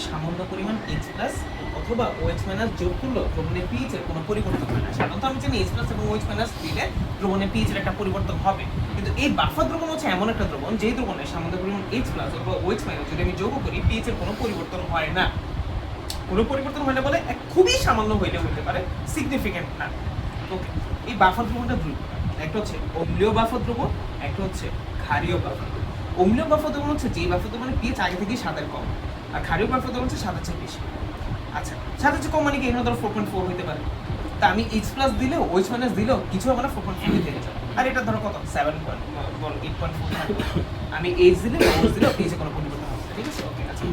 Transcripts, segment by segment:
সামান্য পরিমাণ H plus অথবা OH মাইনাস যোগ করলে দ্রবণের pH এর কোনো পরিবর্তন হয় না। সাধারণত আমি জানি H প্লাস এবং OH মাইনাস দিলে দ্রবণের pH এর একটা পরিবর্তন হবে, কিন্তু এই বাফার দ্রবণ হচ্ছে এমন একটা দ্রবণ যেই দ্রবণে সামান্য পরিমাণ H প্লাস অথবা OH মাইনাস যদি আমি যোগ করি pH এর কোনো পরিবর্তন হয় না। কোনো পরিবর্তন হয় না বলে খুবই সামান্য হইলে হতে পারে, সিগনিফিক্যান্ট না। ওকে, এই বাফার দ্রবণটা দুই প্রকার, একটা হচ্ছে অম্লীয় বাফার দ্রবণ, একটা হচ্ছে ক্ষারীয় বাফার দ্রবণ। অম্লীয় বাফার দ্রবণ হচ্ছে যেই বাফার দ্রবণের pH আগে থেকেই 7 কম, আর ক্ষারীয় বাফার দ্রবণ হচ্ছে 7 চেয়ে বেশি। আচ্ছা, 7 চেয়ে কম মানে কি? এখানে ধরো 4.4 হইতে পারে, তা আমি H প্লাস দিলেও OH মাইনাস দিলেও কিছু হবে না, 4.4 থেকে যাবে। আর এটা ধরো কত 8.4, আমি H দিলে OH দিলেও pH এ কোনো পরিবর্তন হবে না, ঠিক আছে? ওকে, আচ্ছা।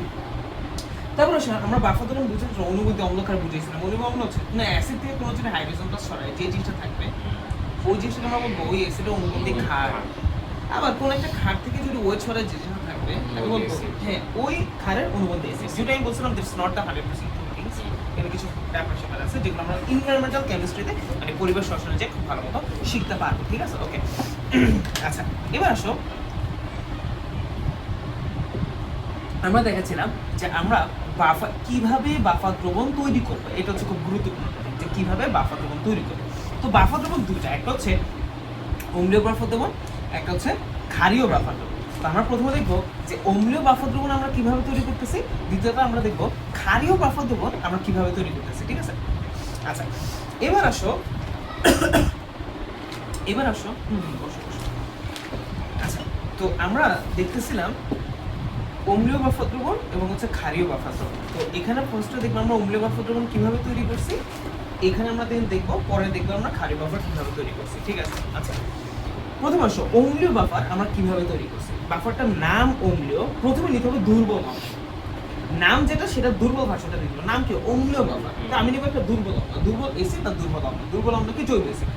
তারপরে আমরা বাফার দ্রবণ বুঝেছি, অনুভূতি অম্লকার বুঝেছিলাম। অনুভূতি অম্ল হচ্ছে না অ্যাসিড থেকে কোনো যদি হাইড্রোজেন প্লাস সরায় যে জিনিসটা থাকবে ওই জিনিসটা আমরা বলবো ওই অ্যাসিডের অনুবন্ধী ক্ষার। আবার কোন একটা ক্ষার থেকে যদি OH সরায় যে জিনিসটা থাকবে তাকে বলবো হ্যাঁ ওই ক্ষারের অনুবন্ধী অ্যাসিড। যেটা আমি বলছিলাম দিটস নট দ্য 100% ট্রু থিংস, এর কিছু ব্যাপার স্যাপার আছে যেগুলো আমরা এনভায়রনমেন্টাল কেমিস্ট্রিতে মানে পরিবেশ রসায়নে যে খুব ভালো মতো শিখতে পারবো, ঠিক আছে? ওকে, আচ্ছা, এবার আসো আমরা দেখাচ্ছিলাম যে আমরা কিভাবে বাফার দ্রবণ তৈরি করবো, এটা হচ্ছে খুব গুরুত্বপূর্ণ যে কিভাবে বাফার দ্রবণ তৈরি করবো। তো বাফার দ্রবণ দুইটা, একটা হচ্ছে অম্লীয় বাফার দ্রবণ, একটা হচ্ছে ক্ষারীয় বাফার দ্রবণ। তো আমরা প্রথমে দেখবো যে অম্লীয় বাফার দ্রবণ আমরা কিভাবে তৈরি করতেছি, দ্বিতীয়ত আমরা দেখবো ক্ষারীয় বাফার দ্রবণ আমরা কিভাবে তৈরি করতেছি, ঠিক আছে? আচ্ছা, এবার আসো বসো। আচ্ছা, তো আমরা দেখতেছিলাম অম্লীয় বাফার দ্রবণ এবং হচ্ছে ক্ষারীয় বাফার দ্রবণ। তো এখানে ফার্স্টে দেখবো আমরা অম্লীয় বাফার দ্রবণ কিভাবে তৈরি করছি, এখানে আমরা দেখবো, পরে দেখবো আমরা ক্ষারীয় বাফার কিভাবে তৈরি করছি, ঠিক আছে? আচ্ছা, প্রথম আসো অম্লীয় বাফার আমরা কিভাবে তৈরি করছি। বাফারটার নাম অম্লীয়, প্রথমে নিতে হবে দুর্বল অম্ল। নাম যেটা সেটা দুর্বল ভাষাটা নিতে হবে, নাম কি? অম্লীয় বাফার। তো আমি নিব একটা দুর্বল অম্ল, দুর্বল অ্যাসিড বা দুর্বল অম্ল। দুর্বল অম্ল কি? জৈব অ্যাসিড।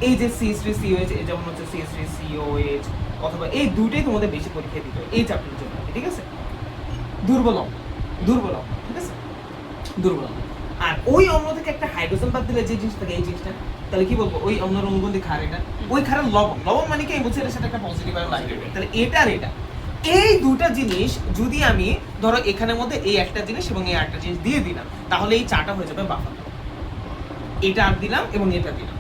এই যে CH3COH, যেমন হচ্ছে CH3COH, অথবা এই দুইটাই তোমাদের বেশি পরীক্ষায় দিতে হবে এই চ্যাপ্টারের জন্য, ঠিক আছে? দুর্বল অম্ল, ঠিক আছে? দুর্বল অম্ল। আর ওই অম্ল থেকে একটা হাইড্রোজেন বাদ দিলে যে জিনিসটা থাকে এই জিনিসটা, তাহলে কি বলবো? ওই অম্লের অনুবন্ধী ক্ষার এটা। ওই ক্ষারের লবণ মানে কি? আমি বলছি এটা সেটা একটা পজিটিভ আয়ন লাগবে। তাহলে এটা আর এটা, এই দুটা জিনিস যদি আমি ধরো এখানের মধ্যে এই একটা জিনিস এবং এই একটা জিনিস দিয়ে দিলাম, তাহলে এই চাটা হয়ে যাবে বাফার। এটা আর দিলাম এবং এটা দিলাম,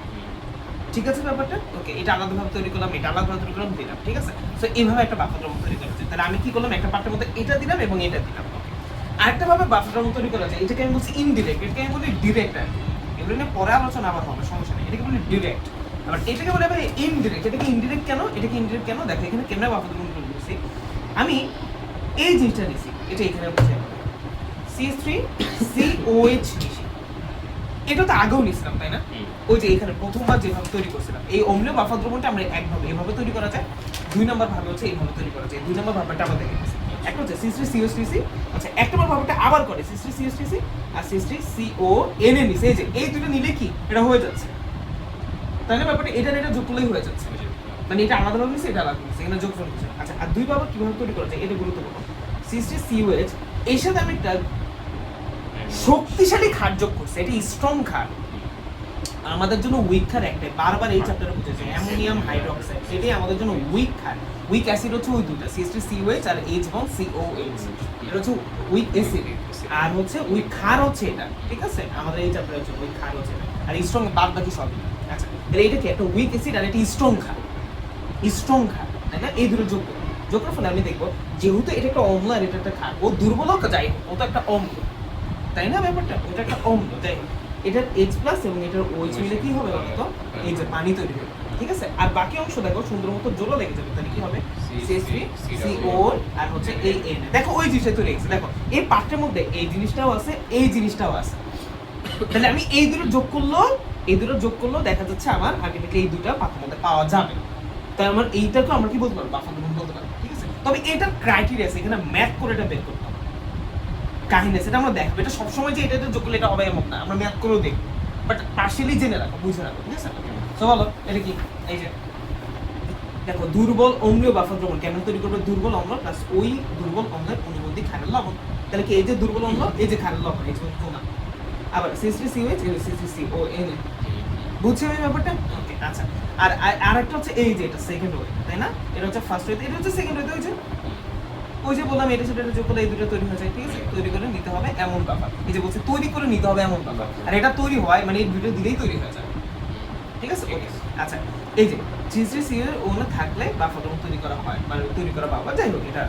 ঠিক আছে ব্যাপারটা? ওকে, এটা আলাদাভাবে তৈরি করলাম, এটা আলাদাভাবে তৈরি করলাম, দিলাম, ঠিক আছে? সো এইভাবে একটা বাফার দ্রবণ তৈরি করা যায়। তাহলে আমি কি করলাম? একটা পার্টের মধ্যে এটা দিলাম এবং এটা দিলাম। আরেকটা ভাবে বাফার দ্রবণ তৈরি করা যায়, এটাকে আমি বলছি ইনডিরেক্ট, এটাকে আমি বলি ডিরেক্ট। আর এগুলো নিয়ে পরে আলোচনা আবার হবে, সমস্যা নেই। এটাকে বলি ডিরেক্ট, আবার এটাকে বলে ভাই ইনডিরেক্ট। এটাকে ইনডিরেক্ট কেন? দেখো এখানে কেমনে বাফার দ্রবণ তৈরি করছি। আমি এই জিনিসটা নিছি, এটা এখানে বসে CH3COH নিছি, এটা তো আগেও নিছিলাম, তাই না? ওই যে এখানে প্রথমবার যেভাবে তৈরি করছিলাম এই অম্লীয় বাফার দ্রবণটা আমরা একভাবে এভাবে তৈরি করা যায়, দুই নম্বর ভাবে হচ্ছে এইভাবে তৈরি করা যায়। দুই নম্বর ভাবটা আমরা দেখে নিছি, একটা হচ্ছে CH3COH, আচ্ছা এক নম্বর ভাবটা আবার করে CH3COH আর CH3CON নিছে। এই যে এই দুটো নিলে কি এটা হয়ে যাচ্ছে, তাই না? ব্যাপারটা এটা যোগ করলেই হয়ে যাচ্ছে, মানে এটা আলাদাভাবে নিছে, এটা আলাদা নিছে, এখানে যোগফল নিছে। আচ্ছা, আর দুই বাফার কিভাবে তৈরি করা যায় এটা গুরুত্বপূর্ণ। CH3COH এর সাথে আমি একটা শক্তিশালী ক্ষার যোগ করছি, এটা স্ট্রং ক্ষার। আমাদের জন্য উইক ক্ষার একটাই, বারবার এই চ্যাপ্টারে বুঝেছি, অ্যামোনিয়াম হাইড্রোক্সাইড। এটাই আমাদের জন্য উইক ক্ষার। উইক অ্যাসিড হচ্ছে ওই দুটো, CH3COH আর H-COH, এটা হচ্ছে উইক অ্যাসিড। আর হচ্ছে উইক ক্ষার হচ্ছে এটা, ঠিক আছে? আমাদের এই চ্যাপ্টারের জন্য উইক ক্ষার হচ্ছে এটা, আর স্ট্রং বাদ বাকি সবই। আচ্ছা, তাহলে এটা কি? একটা উইক অ্যাসিড আর এটা স্ট্রং ক্ষার, তাই না? এই দুটো যোগ করার ফলে আমি দেখবো যেহেতু এটা একটা অম্ল আর এটা একটা ক্ষার, ও দুর্বল হোক যাই হোক ও তো একটা অম্ল, তাই না? ব্যাপারটা ওটা একটা অম্ল, যাই হোক এটার H প্লাস এবং এটার OH মিলে কি হবে বলতো? এই যে পানি তৈরি হবে, ঠিক আছে? আর বাকি অংশ দেখো সুন্দর মতো জলো লেগে যাবে, তাহলে কি হবে? CH3COH আর হচ্ছে এই N। দেখো ওই জিনিসটা তৈরি হয়েছে, দেখো এই পাত্রের মধ্যে এই জিনিসটাও আছে, এই জিনিসটাও আছে। তাহলে আমি এই দুটো যোগ করলেও দেখা যাচ্ছে আমার আলটিমেটলি এই দুটো পাত্রের মধ্যে পাওয়া যাবে। তাই আমার এইটাকে আমরা কি বলতে পারবো? বাফার দ্রবণ বলতে পারবো, ঠিক আছে? তবে এটার ক্রাইটেরিয়া আছে, এখানে ম্যাথ করে এটা বের করতে হবে, কাহিনী সেটা আমরা দেখবো। এটা সবসময় যে এটা যোগ করলে এটা হবে এমন না, আমরা ম্যাথ করেও দেখবো, বাট পার্শিয়ালি জেনে রাখো, বুঝে রাখো, ঠিক আছে? তো বলো এটা কি? এই যে দেখো দুর্বল অম্লীয় বাফার দ্রবণ কেমন তৈরি করবে? দুর্বল অম্ল প্লাস ওই দুর্বল অম্লের অনুবন্ধী ক্ষারের লবণ। তাহলে কি এই যে দুর্বল অম্ল, এই যে ক্ষারের লবণ, এই যে কোনা, আবার CH3COH CH3CON। বুঝছো এই ব্যাপারটা? ওকে, আচ্ছা। আর আরেকটা হচ্ছে এই যে এটা সেকেন্ড ওয়ে, তাই না? এটা হচ্ছে ফার্স্ট ওয়ে, এটা হচ্ছে সেকেন্ড ওয়ে, হচ্ছে ওই যে বললাম এটা সেটা যোগ করলে এই দুটো তৈরি হয়ে যায়, ঠিক আছে? তৈরি করে নিতে হবে এমন বাফার। এই যে বলছে তৈরি করে নিতে হবে এমন বাফার, আর এটা তৈরি হয় মানে এই দুটো দিলেই তৈরি হয়ে যায়, ঠিক আছে? ওকে, আচ্ছা এই যে GCC এর ওখানে থাকলে বাফার তৈরি করা হয়, মানে তৈরি করা বাফার, যাই হোক এটা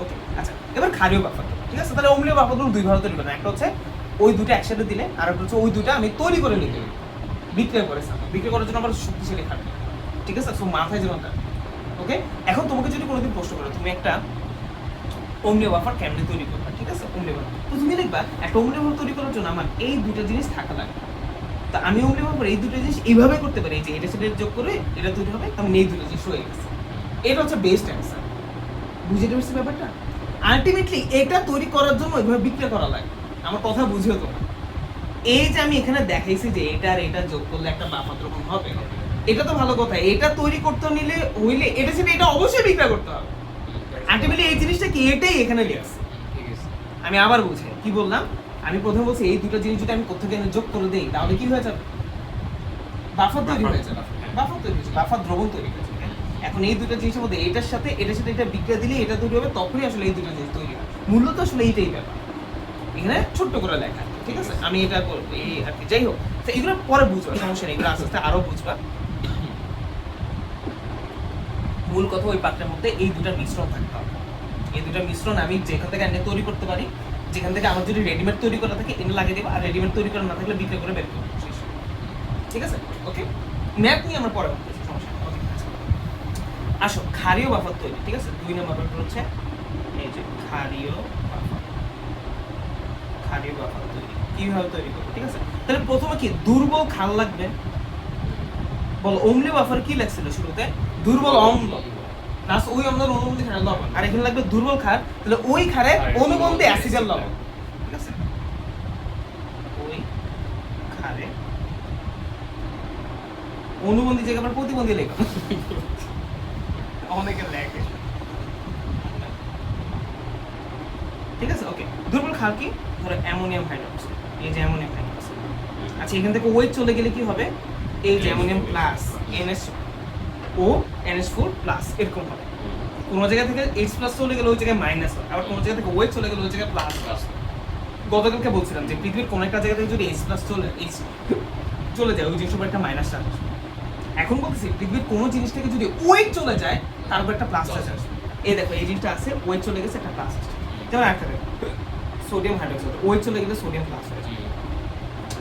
ওকে। আচ্ছা এবার ক্ষারীয় বাফার, ঠিক আছে? তাহলে অম্লীয় বাফার দুই ভাবে তৈরি করা, একটা হচ্ছে ওই দুটো একসাথে দিলে, আর একটা হচ্ছে ওই দুটো আমি তৈরি করে নিতে বিক্রয় করেছি, বিক্রয় করার জন্য আমার শক্তিশালী থাকবে, ঠিক আছে? সো মাথায় যেন থাকে, ওকে? এখন তোমাকে যদি কোনোদিন প্রশ্ন করে তুমি একটা অম্লীয় বাফার কেমনে তৈরি করবে, ঠিক আছে? অম্লীয় বাফার, তো তুমি দেখবা একটা অম্লীয় বাফার তৈরি করার জন্য আমার এই দুটো জিনিস থাকা লাগবে। তা আমি অম্লীয় বাফার এই দুটো জিনিস এইভাবে করতে পারি, এই যে এটা সেটা যোগ করে এটা তৈরি হবে, আমি এই দুটো জিনিস হয়ে গেছে। এটা হচ্ছে বেস্ট অ্যান্সার, বুঝতে পারছি ব্যাপারটা? আলটিমেটলি এটা তৈরি করার জন্য ওইভাবে বিক্রয় করা লাগে, আমার কথা বুঝিও তোমার। এই যে আমি এখানে দেখাইছি যে এটা আর এটা যোগ করলে একটা বাফার দ্রবণ হবে, এটা তো ভালো কথা। এটা তৈরি করতে নিলে হইলে এটা সেটা এটা অবশ্যই বিক্রয় করতে হবে। আলটিমেটলি এই জিনিসটা কি এটাই এখানে লিখছে। আমি আবার বুঝাই কি বললাম, আমি প্রথমে বলছি এই দুটো জিনিস যদি আমি কোথা থেকে যোগ করে দেই তাহলে কি হয়ে যাবে, বাফার তৈরি হয়ে যাবে, বাফার তৈরি হয়েছে, বাফার দ্রবণ তৈরি হয়েছে। এখন এই দুটো জিনিসের মধ্যে এটার সাথে এটা বিক্রিয়া দিলে এটা তৈরি হবে, তখনই আসলে এই দুটো জিনিস তৈরি হয়। মূলত আসলে এইটাই ব্যাপার, এখানে ছোট্ট করে লেখা, ঠিক আছে? আমি এটা করবো এই আর কি, যাই হোক। তো এগুলো পরে বুঝবা, সমস্যা নেই, এগুলো আস্তে আস্তে আরো বুঝবা। মূল কথা ওই পাত্রের মধ্যে এই দুটার মিশ্রণ থাকতে হবে। এই দুটার মিশ্রণ আমি যেখান থেকে এনে তৈরি করতে পারি, যেখান থেকে আমার যদি রেডিমেড তৈরি করা থাকে এনে লাগিয়ে দেবো, আর রেডিমেড তৈরি করা না থাকলে বিক্রি করে বের করবো, ঠিক আছে? ওকে, ম্যাথ নিয়ে আমরা পরে ভাবতেছি, সমস্যা নেই। ওকে, আসো ক্ষারীয় বাফার তৈরি, ঠিক আছে? 2 নম্বর ব্যাপার হচ্ছে এই যে ক্ষারীয় বাফার। ক্ষারীয় বাফার তৈরি কিভাবে তৈরি করবো, ঠিক আছে? তাহলে প্রথমে কি দুর্বল ক্ষার লাগবে, বলো। অম্লীয় বাফার কি লাগছিল শুরুতে? দুর্বল অম্ল, প্লাস ওই অম্লের অনুবন্ধী ক্ষারের লবণ, আর এখানে লাগবে দুর্বল ক্ষার, তাহলে ওই ক্ষারে অনুবন্ধী অ্যাসিডের লবণ, ঠিক আছে? ওই ক্ষারে অনুবন্ধী জায়গা আবার প্রতিবন্ধী লেখা অনেকে লেখে, ঠিক আছে? ওকে, দুর্বল ক্ষার কি? ধরো অ্যামোনিয়াম হাইড্রোক্সাইড, এই যে অ্যামোনিয়াম হাইড্রোক্সাইড। আচ্ছা এখান থেকে ওয়েট চলে গেলে কি হবে? এই যে অ্যামোনিয়াম প্লাস NH4 প্লাস এরকম হবে। কোন জায়গা থেকে H প্লাস চলে গেলে ওই জায়গায় মাইনাস হয়, আবার কোন জায়গা থেকে ওয়েট চলে গেলে ওই জায়গায় প্লাস হয়। গতকালকে বলছিলাম যে পৃথিবীর কোন একটা জায়গা থেকে যদি H প্লাস চলে যায় ওই জিনিসের উপর একটা মাইনাস চার্জ আসবে। এখন বলতেছি পৃথিবীর কোন জিনিস থেকে যদি ওয়েট চলে যায় তার উপর একটা প্লাস চার্জ আসবে। এই দেখো এই জিনিসটা আছে, ওয়েট চলে গেছে, একটা প্লাস আসছে। যেমন একটা দেখো সোডিয়াম হাইড্রোক্সাইড, ওয়েট চলে গেলে সোডিয়াম প্লাস হয়ে যায়,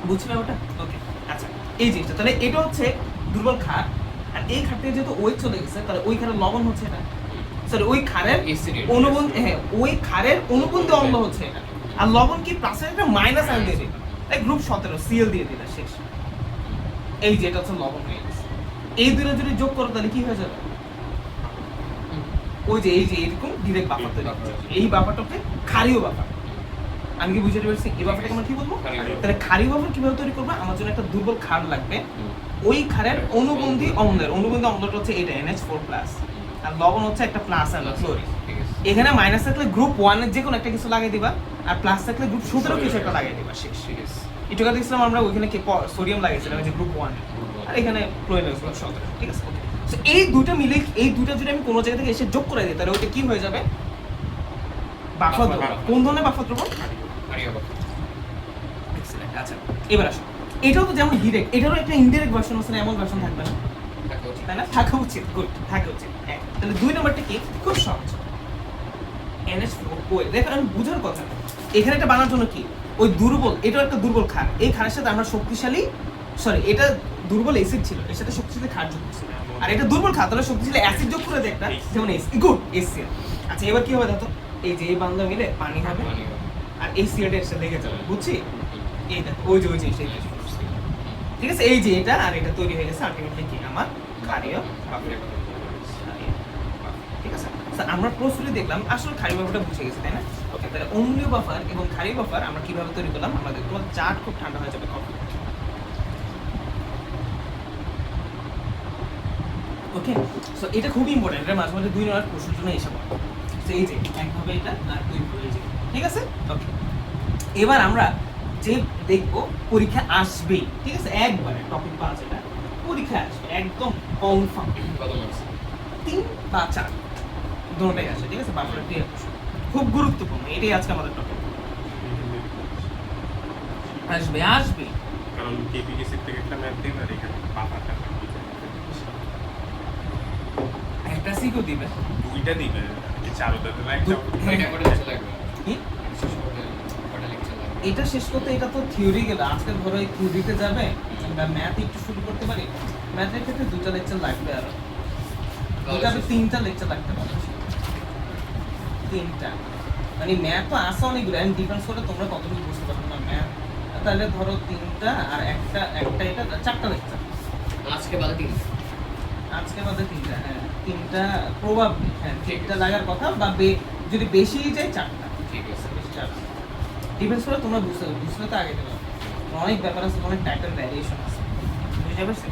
বুঝলে ওটা? ওকে, আচ্ছা এই জিনিসটা তাহলে এটা হচ্ছে দুর্বল ক্ষার, আর এই ক্ষার থেকে যেহেতু ওয়েট চলে গেছে তাহলে ওই ক্ষারের লবণ হচ্ছে এটা, সরি ওই ক্ষারের অনুবন্ধী, হ্যাঁ ওই ক্ষারের অনুবন্ধী অম্ল হচ্ছে এটা, আর লবণ কি প্লাসের একটা মাইনাস আইন দিয়ে দিলাম, তাই গ্রুপ 17 Cl দিয়ে দিলাম, শেষ। এই যে এটা হচ্ছে লবণ হয়ে গেছে। এই দুটো যদি যোগ করো তাহলে কি হয়ে যাবে? ওই যে এই যে এরকম ডিরেক্ট বাফার তৈরি হচ্ছে, এই বাফারটাকে ক্ষারীয় বাফার। আমি কি বুঝতে পারছি এই বাফারটাকে আমরা কি বলবো? তাহলে ক্ষারীয় বাফার কিভাবে তৈরি করবো? আমার জন্য একটা দুর্বল ক্ষার লাগবে, ওই ক্ষারের অনুবন্ধী অম্লটা হচ্ছে এটা NH4 প্লাস, আর লবণ হচ্ছে একটা প্লাস আর ক্লোরিন। এখানে মাইনাস থাকলে গ্রুপ 1 এর যে কোনো একটা কিছু লাগিয়ে দিবা, আর প্লাস থাকলে গ্রুপ 17 কিছু একটা লাগিয়ে দিবা, শেষ। একটু আগে দেখছিলাম আমরা ওইখানে কি সোডিয়াম লাগিয়েছিলাম যে গ্রুপ 1, আর এখানে ক্লোরিন গ্রুপ 17, ঠিক আছে? ওকে, সো এই দুটো মিলে এই দুটো যদি আমি কোনো জায়গা থেকে এসে যোগ করে দিই তাহলে ওইটা কি হয়ে যাবে? বাফার দ্রবণ। কোন ধরনের বাফার দ্রবণ? এক্সিলেন্ট। আচ্ছা এবার আসো, এটাও তো যেমন ডিরেক্ট, এটারও একটা ইনডিরেক্ট ভার্সন আছে না, এমন ভার্সন থাকবে না, তাই না? থাকা উচিত, গুড, থাকা উচিত। তাহলে 2 নাম্বারটা কি? খুব সহজ, NH4। দেখো আমি বুঝার কথা, এখানে এটা বানানোর জন্য কি ওই দুর্বল, এটাও একটা দুর্বল ক্ষার, এই ক্ষারের সাথে আমরা শক্তিশালী, সরি এটা দুর্বল অ্যাসিড ছিল, এর সাথে শক্তিশালী ক্ষার যোগ করছি, আর এটা দুর্বল ক্ষার, তাহলে শক্তিশালী অ্যাসিড যোগ করে দেয় একটা, যেমন গুড HCl। আচ্ছা এবার কি হবে দেখো, এই যে এই বান্ধব মিলে পানি হবে, আর এই CL এর সাথে লেগে যাবে, বুঝছি? এই দেখো ওই যে সেই, ঠিক আছে? এই যে এটা আর এটা তৈরি হয়ে গেছে আলটিমেটলি কি আমার ক্ষারীয় বাফার, ঠিক আছে? আমরা প্রস্তুতি দেখলাম, আসলে ক্ষারীয় বাফারটা বুঝে গেছি, তাই না? ওকে, তাহলে অম্লীয় বাফার এবং ক্ষারীয় বাফার আমরা কিভাবে তৈরি করলাম আমরা দেখব। চাট খুব ঠান্ডা হয়ে যাবে কখন, ওকে? সো এটা খুবই ইম্পর্টেন্ট, এটা মাঝে মাঝে 2 নম্বর প্রশ্নের জন্য এসে পড়ে। তো এই যে একভাবে এটা আর 2 ভাবে যে, ঠিক আছে? ওকে, এবার আমরা যে দেখবো পরীক্ষা আসবেই, ঠিক আছে? একবারে টপিক পাওয়া যেটা পরীক্ষা আসবে একদম কনফার্ম, 3 বা 4 দুটোটাই আসে, ঠিক আছে? বাফারের ক্রিয়া কৌশল খুব গুরুত্বপূর্ণ, এটাই আজকে আমাদের টপিক। আসবে আসবে, কারণ কেপিএসসি থেকে একটা ম্যাথ দিবে আর এখানে বাফারটা একটা সিকিউ দিবে, দুইটা দিবে, এই চারোটা দিবে একটা। এটা করে লেকচার লাগবে কি শেষ করতে কটা লেকচার লাগবে এটা শেষ করতে? এটা তো থিওরি গেল, আজকে ধরো এই থিওরিতে যাবে বা ম্যাথ একটু শুরু করতে পারি, ম্যাথের ক্ষেত্রে দুটো লেকচার লাগবে, আরো দুটা বা তিনটা লেকচার লাগতে পারে, তিনটা। মানে ম্যাথ তো আসে অনেকগুলো, এন্ড ডিফারেন্স করে তোমরা কতটুকু বুঝতে পারো না ম্যাথ, তাহলে ধরো তিনটা আর একটা এটা চারটা লেকচার। আজকে বাদে তিন আজকে বাদে তিনটা, হ্যাঁ তিনটা প্রবাবলি, হ্যাঁ তিনটা লাগার কথা, বা যদি বেশি যায় চারটা, ঠিক আছে চারটা ডিফারেন্স করে তোমরা বুঝলে তো আগে দেবে, অনেক ব্যাপার আছে, অনেক টাইপের ভ্যারিয়েশন আছে, বুঝতে পারছি?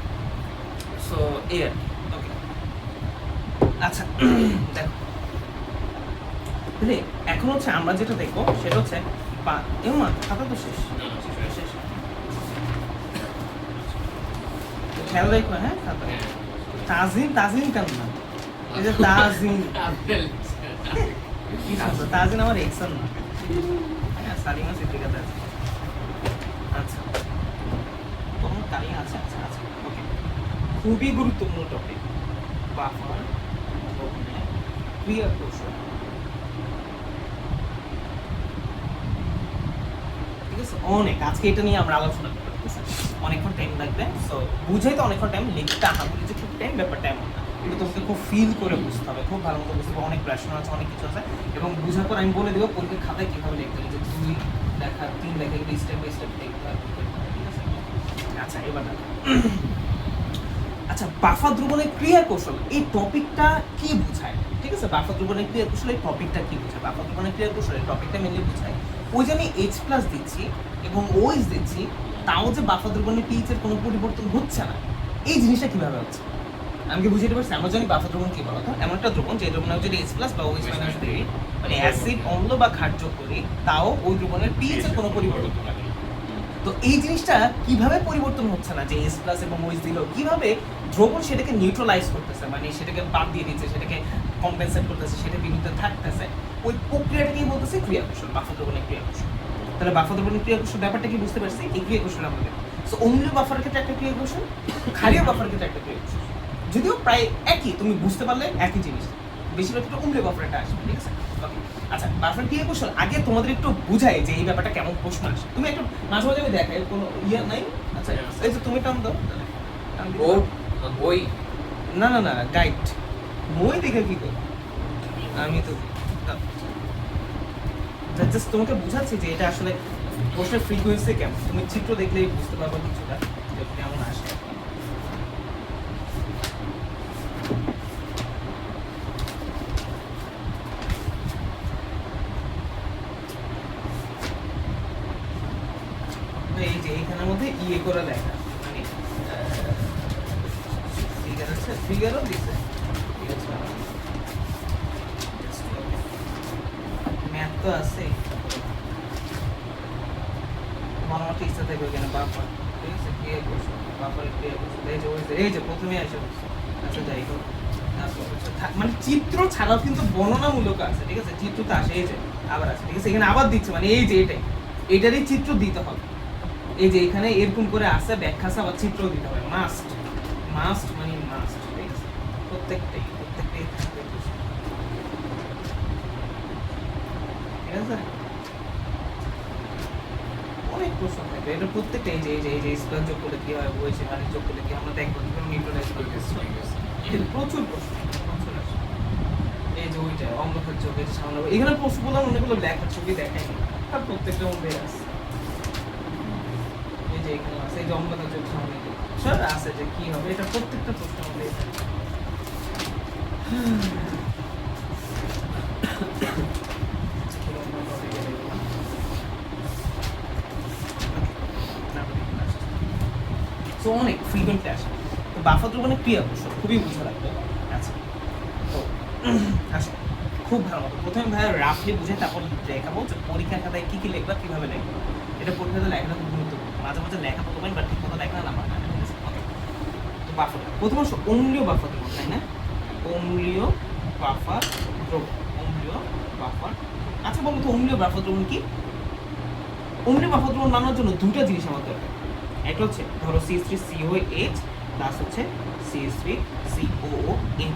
সো এর ওকে, আচ্ছা দেখো তাহলে এখন হচ্ছে আমরা যেটা দেখবো সেটা হচ্ছে এমা খাতা তো শেষ, না না শেষ শেষ খেয়াল রাখো, হ্যাঁ খাতা। হ্যাঁ তাজিন কেন না, এই যে তাজিন, কি সুন্দর, তাজিন আমার এক্সাম না, হ্যাঁ সালিমা সিদ্দিকাতে আছে। আচ্ছা তোমার কালি আছে, আচ্ছা আচ্ছা ওকে, খুবই গুরুত্বপূর্ণ টপিক বাফার ক্রিয়া কৌশল, ঠিক আছে? অনেক আজকে এটা নিয়ে আমরা আলোচনা করবো, ঠিক আছে? অনেকক্ষণ টাইম লাগবে, সো বুঝাই তো অনেকক্ষণ টাইম, লিখতে আহামরি যে খুব টাইম ব্যাপারটা এমন না, কিন্তু তোমাকে খুব ফিল করে বুঝতে হবে, খুব ভালো মতো বুঝতে হবে, অনেক প্রশ্ন আছে, অনেক কিছু আছে, এবং বুঝার পর আমি বলে দেবো পরীক্ষার খাতায় কীভাবে লিখতে হবে, যে 2 লেখা 3 লেখা এগুলো স্টেপ বাই স্টেপ লিখতে হবে, ঠিক আছে? আচ্ছা এবার দেখো, আচ্ছা বাফা দ্রবণের ক্রিয়া কৌশল এই টপিকটা কি বোঝায়, ঠিক আছে? বাফা দ্রবণের ক্রিয়া কৌশল এই টপিকটা কি বোঝায়? বাফা দ্রবণের ক্রিয়া কৌশল এই টপিকটা মেনলি বোঝায় ওই যে আমি H+ দিচ্ছি এবং OH দিচ্ছি, তাও যে বাফা দ্রবণের pH এর কোনো পরিবর্তন হচ্ছে না, এই জিনিসটা কিভাবে হচ্ছে আমি কি বুঝতে পারছি? আমরা জানি বাফা দ্রবণ কি বলতো, এমন একটা দ্রবণ যে দ্রবণে যদি H+ বা OH- দিই, মানে অ্যাসিড অম্ল বা ক্ষার যোগ করি, তাও ওই দ্রবণের pH এর কোনো পরিবর্তন হবে না। তো এই জিনিসটা কিভাবে পরিবর্তন হচ্ছে না, যে H+ এবং OH দিল, কিভাবে দ্রবণ সেটাকে নিউট্রালাইজ করতেছে, মানে সেটাকে বাদ দিয়ে দিচ্ছে, সেটাকে কম্পেনসেট করতেছে, সেটা বিন্দুতে থাকতেছে, ওই প্রক্রিয়াটাকেই বলতেছে ক্রিয়া কৌশল, বাফা দ্রবণের ক্রিয়া কৌশল। তাহলে বাফা দ্রবণের ক্রিয়া কৌশল ব্যাপারটা কি বুঝতে পারছি? এই ক্রিয়া কৌশল আমাদের, সো অম্লীয় বাফার ক্ষেত্রে একটা ক্রিয়া কৌশল, ক্ষারীয় বাফার ক্ষেত্রে একটা ক্রিয়া কৌশল, যদিও প্রায় একই, তুমি বুঝতে পারলে একই জিনিস, বেশিরভাগ ক্ষেত্রে অম্লীয় বাফারটা আসবে, ঠিক আছে? ওকে, আচ্ছা বাফার ক্রিয়া কৌশল আগে তোমাদের একটু বুঝাই যে এই ব্যাপারটা কেমন প্রশ্ন আসে, তুমি একটু মাঝে মাঝে আমি দেখাই, কোনো ইয়ে নাই? আচ্ছা এই যে তুমি টান দাও, টান দিও। বোর্ড বই না না না গাইড, মই দেখে কি করবো আমি তো জাস্ট তোমাকে বুঝাচ্ছি যে এটা আসলে প্রশ্নের ফ্রিকোয়েন্সি কেমন, তুমি চিত্র দেখলেই বুঝতে পারবে কিছুটা যে কেমন আসে। এই যে এইখানের মধ্যে ইয়ে করে লেখা, মানে ফিগার আছে, ফিগারও দিছে, ঠিক আছে? ম্যাথ তো আছে, মনোমাত্র ইচ্ছা থাকবে কেন বাফার, ঠিক আছে? ক্রিয়া কৌশল, বাফারের ক্রিয়া কৌশল, এই যে প্রথমে আসে, আচ্ছা যাই হোক, মানে চিত্র ছাড়াও কিন্তু বর্ণনামূলক আছে, ঠিক আছে? চিত্র তো আসে, এই যে আবার আছে, ঠিক আছে? এখানে আবার দিচ্ছে, মানে এই যে এটারই চিত্র দিতে হবে, এই যে এখানে এরকম করে আসে, ব্যাখ্যা আছে, আবার চিত্র দিতে হবে, মাস্ট মানে মাস্ট, ঠিক আছে? প্রত্যেকটাই থাকবে, ঠিক আছে? অনেক প্রশ্ন থাকবে, এটা প্রত্যেকটা এই যে স্কয়ার যোগ করলে কি হয়, ওই মানে যোগ করলে কি, আমরা দেখবো কিভাবে নিউট্রালাইজ করতে, প্রচুর প্রশ্ন, প্রচুর আসে। এই যে ওইটা অম্লক্ষার যোগ, এই যে সামনে এখানে প্রশ্নগুলো অনেকগুলো লেখা ছবি দেখায়নি, আর প্রত্যেকটা মধ্যে আছে, এই যে এখানে আছে, এই যে অম্লক্ষার যোগ সামনে সব আছে, যে কি হবে এটা প্রত্যেকটা প্রশ্নের মধ্যে সো অনেক ফ্রিকোয়েন্টলি আসে। তো বাফা দ্রবণের ক্রিয়া কৌশল খুবই বুঝে রাখবে। আচ্ছা তো আসো খুব ভালো মতো প্রথমে ভাই রাফলি বুঝে তারপর দেখাবো যে পরীক্ষা খাতায় কী কী লিখবা, কীভাবে লিখবা। এটা পরীক্ষাতে লেখাটা খুব গুরুত্বপূর্ণ, মাঝে মাঝে লেখা বলতে পারি বাট ঠিক মতো লেখা না আমার। তো বাফা প্রথম অংশ অম্লীয় বাফা দ্রবণ, তাই না? অম্লীয় বাফা দ্রবণ দ্রবণ, অম্লীয় বাফার। আচ্ছা বলো তো অম্লীয় বাফার দ্রবণ কি? অম্লীয় বাফার দ্রবণ বানানোর জন্য দুটো জিনিস আমার দরকার। একটা হচ্ছে ধরো CH3COH প্লাস হচ্ছে CH3COON,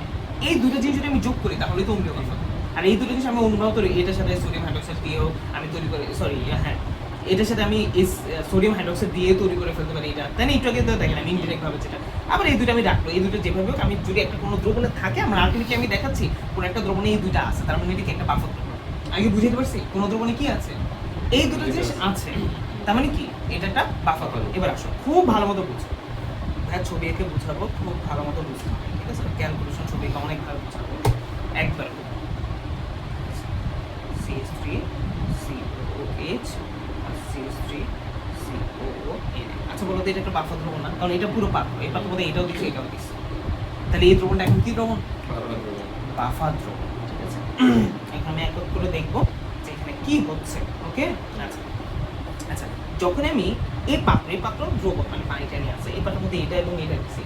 এই দুটো জিনিস যদি আমি যোগ করি তাহলে তো অম্লীয় বাফার। আর এই দুটো জিনিস আমি অনুভব করি, এটার সাথে সোডিয়াম হাইড্রোক্সাইড দিয়েও আমি তৈরি করি, হ্যাঁ এটার সাথে আমি সোডিয়াম হাইড্রোক্সাইড দিয়ে তৈরি করে ফেলতে পারি এটা, তাই না? একটু আগে তো দেখেন আমি ইনডিরেক্ট ভাবে যেটা। আবার এই দুটো আমি রাখবো, এই দুটো যেভাবে হোক আমি যদি একটা কোনো দ্রবণে থাকে, আমার আলটিমেটলি আমি দেখাচ্ছি কোনো একটা দ্রবণে এই দুটো আছে, তার মানে এটা কি একটা বাফার দ্রবণ। আমি কি বুঝতে পারছি কোনো দ্রবণে কি আছে? এই দুটো জিনিস আছে, তার মানে কি এটা একটা বাফার দ্রবণ। এবার আসো খুব ভালো মতো বুঝো, ভাই ছবি এঁকে বুঝাবো, খুব ভালো মতো বুঝতে হবে, ঠিক আছে? ক্যালকুলেশন ছবি এঁকে অনেক ভালো বুঝাবো একবার। CH3COOH আর CH3COON। আচ্ছা বলো তো এটা একটা বাফার দ্রবণ না? কারণ এটা পুরো পাত্র, এই পাত্র মধ্যে এটাও দিচ্ছে এটাও দিচ্ছে, তাহলে এই দ্রবণটা এখন কি দ্রবণ? বাফার দ্রবণ, ঠিক আছে? এখন আমি এক এক করে দেখবো যে এখানে কি হচ্ছে, ওকে? আচ্ছা আচ্ছা, যখন আমি এই পাত্র দ্রবণ মানে পানিটা নিয়ে আসে, এই পাত্রের মধ্যে এটা এবং এটা দিচ্ছি,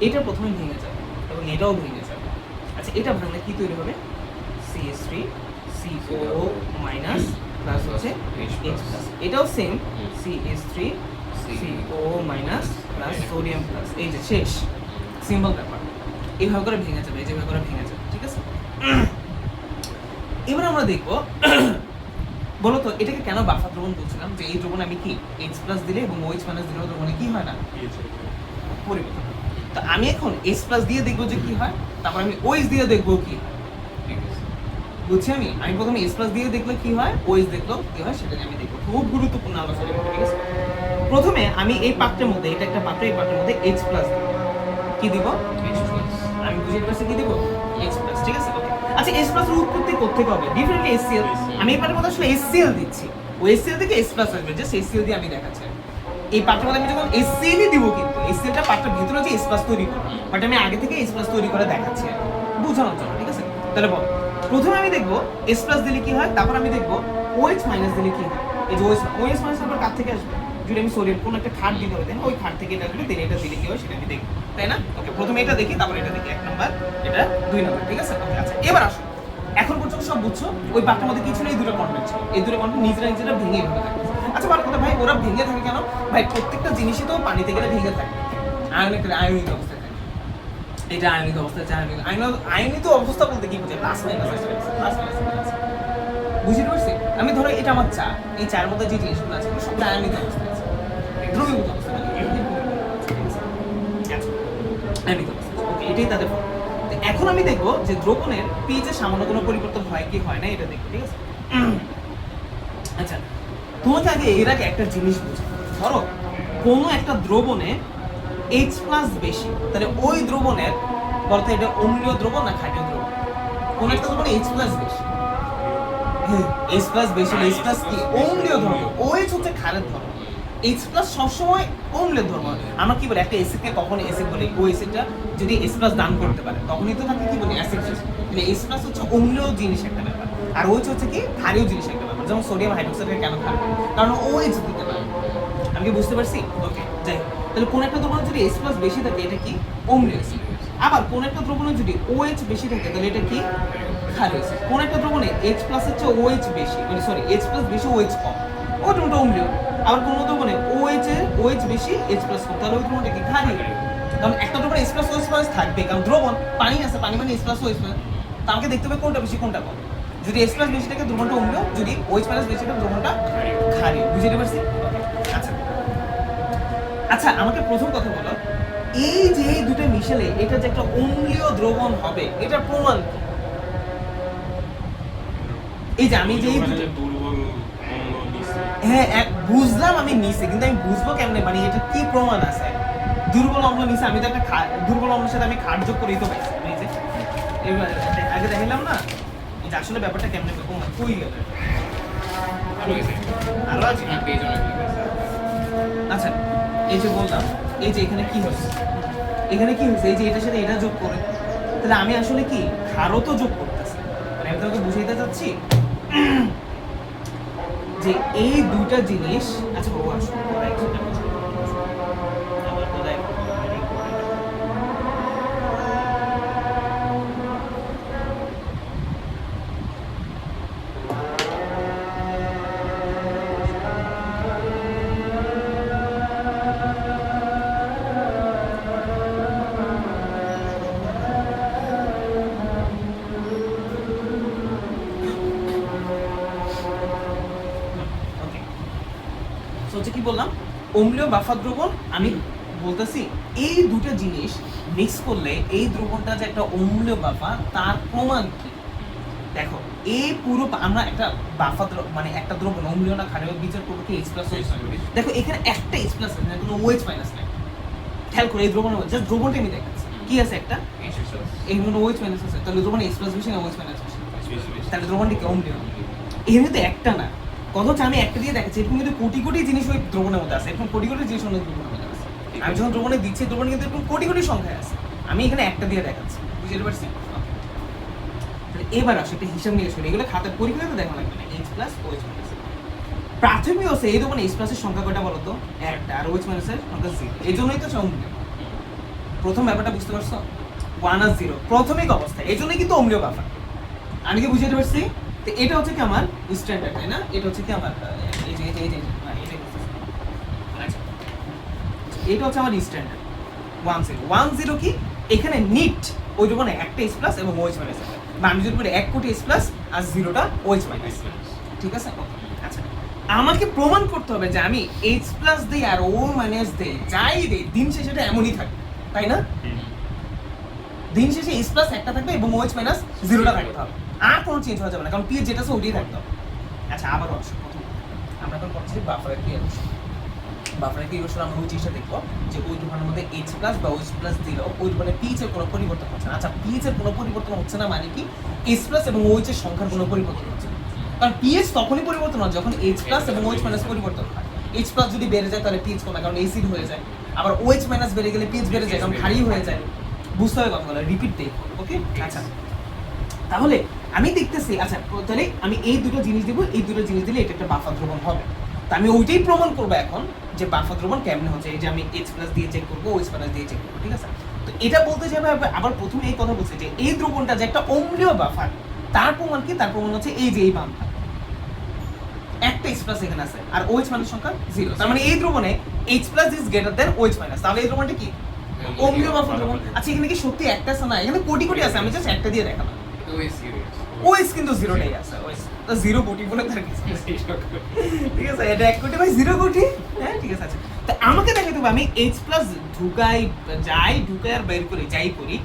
এটা প্রথমে ভেঙে যাবে এবং এটাও ভেঙে যাবে। আচ্ছা এটা ভাঙলে কি তৈরি হবে? CH3COO মাইনাস প্লাস হচ্ছে H প্লাস, এটাও same CH3COO minus plus sodium plus, এই যে শেষ, সিম্পল ব্যাপার। এইভাবে করে ভেঙে যাবে, এই যেভাবে করে ভেঙে যাবে, ঠিক আছে? এবার আমরা দেখবো বলো তো এটাকে কেন বাফার দ্রবণ বলছিলাম, যে এই দ্রবণ আমি কি H প্লাস দিলে এবং OH মাইনাস দিলেও দ্রবণে কি হয় না, পরিবর্তন। তো আমি এখন H প্লাস দিয়ে দেখবো যে কি হয়, তারপর আমি OH দিয়ে দেখবো কি হয়, বুঝছি? আমি প্রথমে H প্লাস দিয়ে দেখলে কি হয়, OH দেখলো কি হয়, সেটাকে আমি দেখবো। খুব গুরুত্বপূর্ণ আলোচনা, ঠিক আছে? প্রথমে আমি এই পাত্রের মধ্যে, এটা একটা পাত্র, এই পাত্রের মধ্যে H প্লাস দিব, কি দিব? আমি বুঝতে পারছি কি দিব? H প্লাস, ঠিক আছে? ওকে। আচ্ছা H প্লাস এর উৎপত্তি করতে হবে ডিফারেন্টলি HCl, আমি এই পাত্রের মধ্যে আসলে HCl দিচ্ছি, ওই HCl থেকে H প্লাস আসবে, জাস্ট HCl দিয়ে আমি দেখাচ্ছি। এই পাত্রের মধ্যে আমি যখন HCl দিব, কিন্তু HClটা পাত্রের ভিতরে যে H প্লাস তৈরি করে, বাট আমি আগে থেকে H প্লাস তৈরি করে দেখাচ্ছি বোঝানোর জন্য, ঠিক আছে? তাহলে বল, প্রথমে আমি দেখবো H প্লাস দিলে কি হয়, তারপর আমি দেখবো OH মাইনাস দিলে কি হয়। এই যে OH মাইনাস আবার কার থেকে আসবে? যদি আমি সোডিয়াম কোনো একটা খাট দিতে হবে, ওই খাট থেকে এটা আসবে, দেন এটা দিলে কি হয় সেটা আমি দেখবো, তাই না? ওকে, প্রথমে এটা দেখি, তারপর এটা দেখি, 1 নাম্বার, এটা 2 নাম্বার, ঠিক আছে? ওকে আচ্ছা এবার আসো, এখন পর্যন্ত সব বুঝছো? ওই পাত্রের মধ্যে কি ছিল? এই দুটো কন্টেন্ট ছিল, এই দুটো কন্টেন্ট নিজেরা ভেঙে ভেঙে থাকে। আচ্ছা ভালো কথা ভাই, ওরা ভেঙে থাকে কেন? ভাই প্রত্যেকটা জিনিসই তো পানিতে গেলে ভেঙে থাকে, আয়নিক অবস্থায় থাকে। এটা আয়নিক অবস্থায় আছে, আয়নিক অবস্থা বলতে কি বোঝায়? প্লাস মাইনাস, বুঝতে পারছি? আমি ধরো এটা আমার চা, এই চায়ের মধ্যে যে জিনিসগুলো আছে সব আয়নিক অবস্থায় আছে, দ্রবীভূত অবস্থায় মানে আয়নিক অবস্থা। ওকে, এটাই তাদের ফল। এখন আমি দেখবো যে দ্রবণের পিএইচে সামান্য কোনো পরিবর্তন হয় কি হয় না, এটা দেখবো, ঠিক আছে? আচ্ছা তোমাকে আগে এর আগে একটা জিনিস বুঝো, ধরো কোনো একটা দ্রবণে H প্লাস বেশি, তাহলে ওই দ্রবণের বলতে এটা অম্লীয় দ্রবণ না ক্ষারীয় দ্রবণ? কোন একটা দ্রবণে H প্লাস বেশি, H প্লাস বেশি, H প্লাস কি অম্লীয় ধর্ম, OH হচ্ছে ক্ষারের ধর্ম, H প্লাস সবসময় অম্লের ধর্ম। আমরা কি বলি একটা অ্যাসিডকে কখন অ্যাসিড বলি? ওই অ্যাসিডটা যদি H প্লাস দান করতে পারে তখনই তো তাকে কি বলি? অ্যাসিড। মানে H প্লাস হচ্ছে অম্লীয় জিনিস একটা ব্যাপার, আর OH হচ্ছে কি ক্ষারীয় জিনিস একটা ব্যাপার। যেমন সোডিয়াম হাইড্রোক্সাইডকে কেন ক্ষার বলে? কারণ OH দিতে পারে। আমি কি বুঝতে পারছি? ওকে, যাই হোক, তাহলে কোন একটা দ্রবণে যদি H প্লাস বেশি থাকে এটা কি? অম্লীয় অ্যাসিড। আবার কোন একটা দ্রবণে যদি OH বেশি থাকে তাহলে এটা কি? ক্ষারীয় অ্যাসিড। কোন একটা দ্রবণে H প্লাস হচ্ছে OH বেশি, মানে সরি H প্লাস বেশি OH কম, ওটা অম্লীয়। আবার কোন দ্রবণে OH বেশি H প্লাস কম, তাহলে ওই দ্রবণটা কি? ক্ষারীয়। কারণ একটা দ্রবণে H প্লাস OH প্লাস থাকবে, কারণ দ্রবণ পানি আছে, পানি মানে H প্লাস OH প্লাস, তা আমাকে দেখতে হবে কোনটা বেশি কোনটা কম। যদি H প্লাস বেশি থাকে দ্রবণটা অম্লীয়, যদি OH প্লাস বেশি থাকে দ্রবণটা ক্ষারীয়। বুঝতে পারছি? আচ্ছা আচ্ছা, আমাকে প্রথম কথা বলো, এই যে এই দুটো মিশেলে এটা যে একটা অম্লীয় দ্রবণ হবে, এটা প্রমাণ কি? এই যে আমি যে এই দুটো দুর্বল অম্ল নিছে, হ্যাঁ বুঝলাম আমি নিচে, কিন্তু আমি বুঝবো কেমনে? মানে এটা কি প্রমাণ আছে দুর্বল অম্ল নিচে? আমি তো একটা দুর্বল অম্লের সাথে আমি ক্ষার যোগ করেই তো পাইছি। এই যে এবার আগে দেখাইলাম না, এটা আসলে ব্যাপারটা কেমনে প্রমাণ কই গেল? আরো আছে। আচ্ছা এই যে বললাম, এই যে এখানে কি হচ্ছে, এখানে কি হচ্ছে, এই যে এটার সাথে এটা যোগ করে, তাহলে আমি আসলে কি ক্ষারও তো যোগ করতেছি। মানে আমি তোমাকে বুঝাইতে চাচ্ছি যে এই দুইটা জিনিস, আচ্ছা বাবা আসো একসাথে আমার বোধহয় তো হচ্ছে কি বললাম, অম্লীয় বাফা দ্রবণ, আমি বলতেছি এই দুটো জিনিস মিক্স করলে এই দ্রবণটা যে একটা অম্লীয় বাফা তার প্রমাণ কি? দেখো এই পুরো আমরা একটা বাফা মানে একটা দ্রবণ অম্লীয় না ক্ষারীয় বিচার করবো কি H+ OH। দেখো এখানে একটা H+ আছে, কোনো OH- নাই। খেয়াল করে এই দ্রবণের মধ্যে জাস্ট দ্রবণটা আমি দেখাচ্ছি, কি আছে একটা এই কোনো OH- আছে, তাহলে দ্রবণে H+ বেশি না OH- বেশি? তাহলে দ্রবণটা কি অম্লীয়? এর মধ্যে একটা না, কত হচ্ছে আমি একটা দিয়ে দেখাচ্ছি, এরকম কিন্তু কোটি কোটি জিনিস ওই দ্রবণের মধ্যে আছে, এরকম কোটি কোটি জিনিস অনেক দ্রবণের মধ্যে আছে। আমি যখন দ্রবণে দিচ্ছি দ্রবণে কিন্তু এরকম কোটি কোটি সংখ্যায় আছে, আমি এখানে একটা দিয়ে দেখাচ্ছি, বুঝতে পারছি? তাহলে এবার আসে একটা হিসাব নিয়ে শুরু, এগুলো খাতার পরীক্ষাতে দেখা লাগবে না। H+ OH-। প্রাথমিক অবস্থা এই দ্রবণে H+ এর সংখ্যা কয়টা বলো তো? একটা, আর OH- এর সংখ্যা 0, এই জন্যই তো অম্লীয়। প্রথম ব্যাপারটা বুঝতে পারছো, 1 আর 0 প্রাথমিক অবস্থা, এই জন্যই কিন্তু অম্লীয় বাফা। আমি কি বুঝতে পারছি? তো এটা হচ্ছে কি আমার স্ট্যান্ডার্ড, তাই না? এটা হচ্ছে কি আমার এই যে না, এটাই বুঝতেছি। আচ্ছা, এটা হচ্ছে আমার স্ট্যান্ডার্ড 1 0 কি এখানে নিট ওই দ্রবণে একটা H+ এবং OH- আছে, বা আমি যদি বলি 1 কোটি H+ আর 0টা OH-। ঠিক আছে? আচ্ছা, আমাকে প্রমাণ করতে হবে যে আমি H+ দিই আর O- দিই, যাই দিই দিন শেষে এটা এমনই থাকবে, তাই না? দিন শেষে H+ একটা থাকবে এবং OH- 0টা থাকতে হবে, আর কোনো চেঞ্জ হওয়া যাবে না, কারণ pH যেটা আছে ওইটাই থাকতে হবে। আচ্ছা, আবারও আসো, আমরা এখন করছি বাফারের ক্রিয়াকরণ। বাফারের ক্রিয়াকরণ আমরা ওই জিনিসটা দেখবো যে ওই দ্রবণের মধ্যে H+ বা OH+ দিলেও ওই দ্রবণে pH এর কোনো পরিবর্তন হচ্ছে না। আচ্ছা, pH এর কোনো পরিবর্তন হচ্ছে না মানে কি H+ এবং OH এর সংখ্যার কোনো পরিবর্তন হচ্ছে না, কারণ pH তখনই পরিবর্তন হয় যখন H+ এবং OH- পরিবর্তন হয়। H+ যদি বেড়ে যায় তাহলে pH কমে, কারণ অ্যাসিড হয়ে যায়, আবার OH- বেড়ে গেলে pH বেড়ে যায়, কারণ ক্ষারীয় হয়ে যায়। বুঝতে হবে কথাগুলো, রিপিট দেই, ওকে? আচ্ছা, তাহলে আমি দেখতেছি, আচ্ছা তাহলে আমি এই দুটো জিনিস দিব, এই দুটো জিনিস দিলে এটা একটা বাফা দ্রবণ হবে। তা আমি ওইটাই প্রমাণ করবো এখন যে বাফা দ্রবণ কেমনে হচ্ছে, এই যে আমি H+ দিয়ে চেক করবো, OH- দিয়ে চেক করবো, ঠিক আছে? তো এটা বলতে যাবে আবার প্রথমে এই কথা বলছে যে এই দ্রবণটা যে একটা অম্লীয় বাফা, তার প্রমাণ কি? তার প্রমাণ হচ্ছে এই যে এই বামটা একটা H+ এখানে আছে আর OH- সংখ্যা 0, তার মানে এই দ্রবণে H+ is greater than OH-, তাহলে এই দ্রবণটা কি অম্লীয় বাফা দ্রবণ। আচ্ছা, এখানে কি সত্যি একটা আছে না? এখানে কোটি কোটি আছে, আমি জাস্ট একটা দিয়ে দেখালাম। OH কিন্তু 0টাই আছে, OH তো 0 কোটি বলে তার কিছু নেই। ঠিক আছে, এটা 1 কোটি বাই 0 কোটি, হ্যাঁ ঠিক আছে। আচ্ছা, তো আমাকে দেখাতে হবে আমি H+ ঢুকাই আর বের করি, যাই করি,